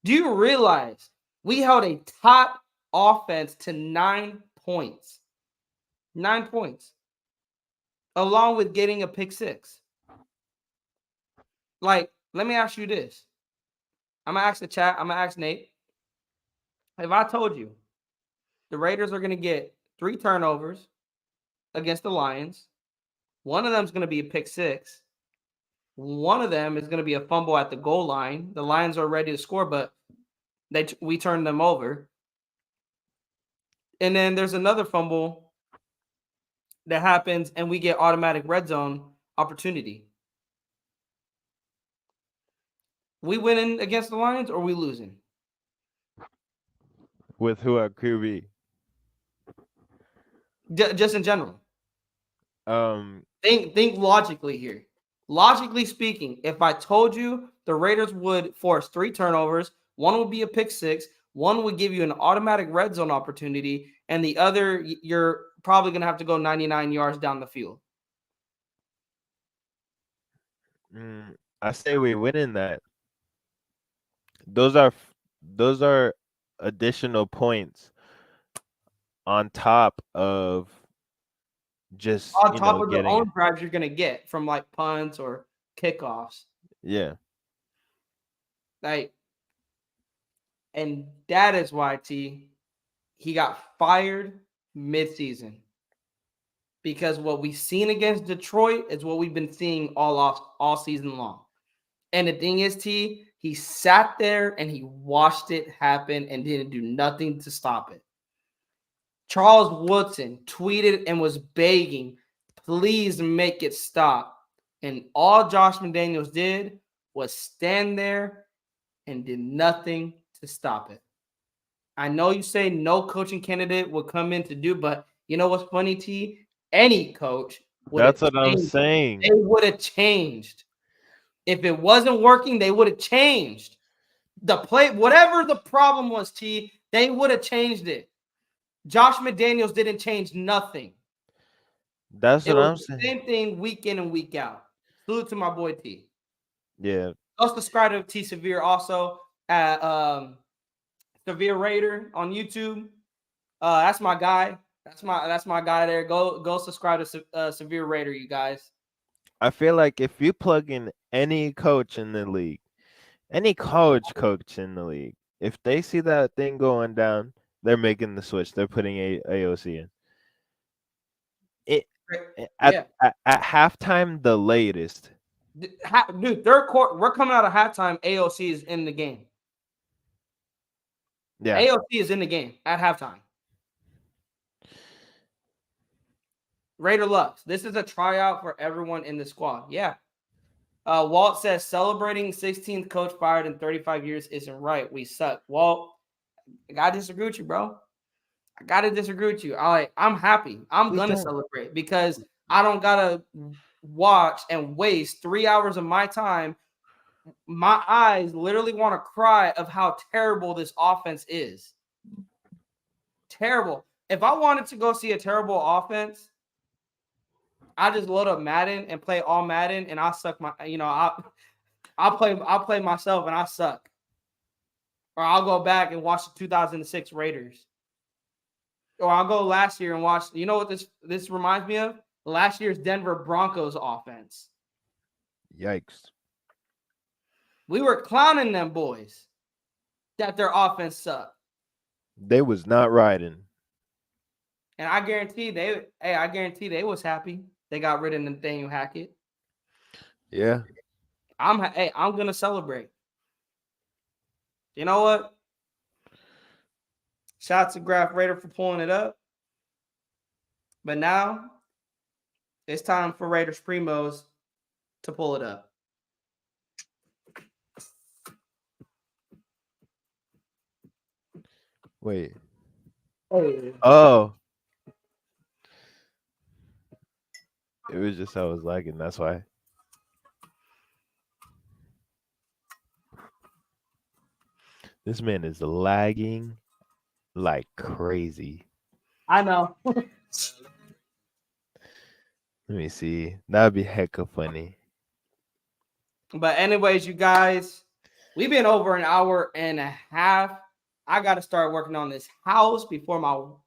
Do you realize we held a top offense to 9 points? 9 points. along with getting a pick six. Like, let me ask you this. I'm going to ask the chat. I'm going to ask Nate. If I told you the Raiders are going to get 3 turnovers against the Lions, one of them is going to be a pick six. One of them is going to be a fumble at the goal line. The Lions are ready to score, but we turned them over. And then there's another fumble that happens, and we get automatic red zone opportunity. We winning against the Lions, or we losing? With who at QB? Just in general. Um, Think logically here. Logically speaking, if I told you the Raiders would force 3 turnovers, one would be a pick six, one would give you an automatic red zone opportunity, and the other, you're probably going to have to go 99 yards down the field. I say we winning that. Those are additional points on top of just On top of the getting own drives you're going to get from like punts or kickoffs. yeah. Like, and that is why he got fired midseason. Because what we've seen against Detroit is what we've been seeing all season long. And the thing is, he sat there and he watched it happen and didn't do nothing to stop it. Charles Woodson tweeted and was begging, please make it stop. And all Josh McDaniels did was stand there and did nothing to stop it. I know you say no coaching candidate would come in to do, but you know what's funny, T? Any coach would have That's what I'm changed. saying. They would have changed. If it wasn't working, they would have changed. The play, whatever the problem was, T, they would have changed it. Josh McDaniels didn't change nothing. That's It what I'm was the saying. same thing week in and week out. Salute to my boy T. Yeah. Let's subscribe to T Severe also at Severe Raider on YouTube. That's my guy. That's my guy there. Go subscribe to Severe Raider, you guys. I feel like if you plug in any coach in the league, any college coach in the league, if they see that thing going down, they're making the switch. They're putting AOC in. At halftime, the latest. Dude, third quarter, we're coming out of halftime. AOC is in the game. Yeah. AOC is in the game at halftime. Raider Lux. This is a tryout for everyone in the squad. Yeah. Walt says celebrating 16th coach fired in 35 years isn't right. We suck. Walt, I gotta disagree with you, bro. I gotta disagree with you. I'm happy. I'm gonna celebrate because I don't gotta watch and waste 3 hours of my time. My eyes literally want to cry of how terrible this offense is. Terrible. If I wanted to go see a terrible offense, I just load up Madden and play all Madden, and I'll suck my. I'll play myself and I suck. Or I'll go back and watch the 2006 Raiders. Or I'll go last year and watch. You know what this reminds me of? Last year's Denver Broncos offense. Yikes. We were clowning them boys that their offense sucked. They was not riding. And I guarantee they was happy. They got rid of Nathaniel Hackett. Yeah. I'm gonna celebrate. You know what? Shout out to Graph Raider for pulling it up. But now it's time for Raiders Primos to pull it up. Wait. Oh. It was just I was lagging. That's why. This man is lagging like crazy. I know. Let me see. That'd be hecka funny. But anyways, you guys, we've been over an hour and a half. I got to start working on this house before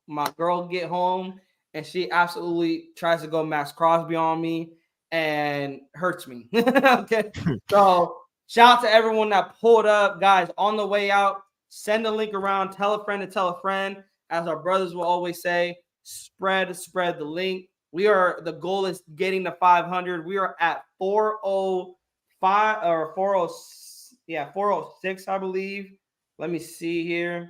my girl get home and she absolutely tries to go Max Crosby on me and hurts me. Okay. So shout out to everyone that pulled up. Guys, on the way out, send the link around, tell a friend to tell a friend. As our brothers will always say, spread the link. The goal is getting to 500. We are at 405 or 40, yeah, 406, I believe. Let me see here.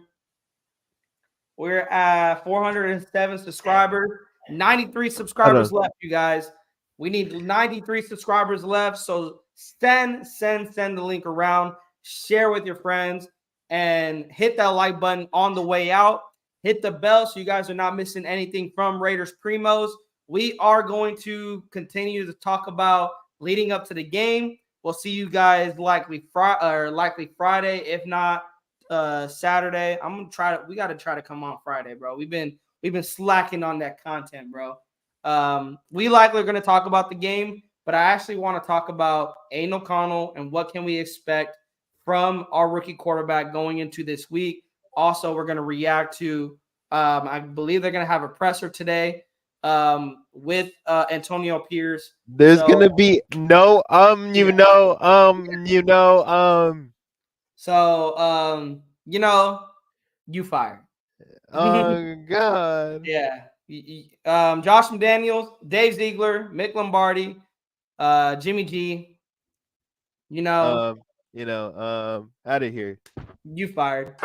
We're at 407 subscribers, 93 subscribers left, you guys. We need 93 subscribers left. So send the link around, share with your friends, and hit that like button on the way out. Hit the bell so you guys are not missing anything from Raiders Primos. We are going to continue to talk about leading up to the game. We'll see you guys likely Friday, if not Saturday. I'm gonna try to. We got to try to come on Friday, bro. We've been slacking on that content, bro. We likely are gonna talk about the game, but I actually want to talk about Aiden O'Connell and what can we expect from our rookie quarterback going into this week. Also, we're gonna react to. I believe they're gonna have a presser today with Antonio Pierce. There's So, gonna be no so you fired. oh god. Yeah. Josh McDaniels, Dave Ziegler, Mick Lombardi, Jimmy G. You know, Out of here. you fired.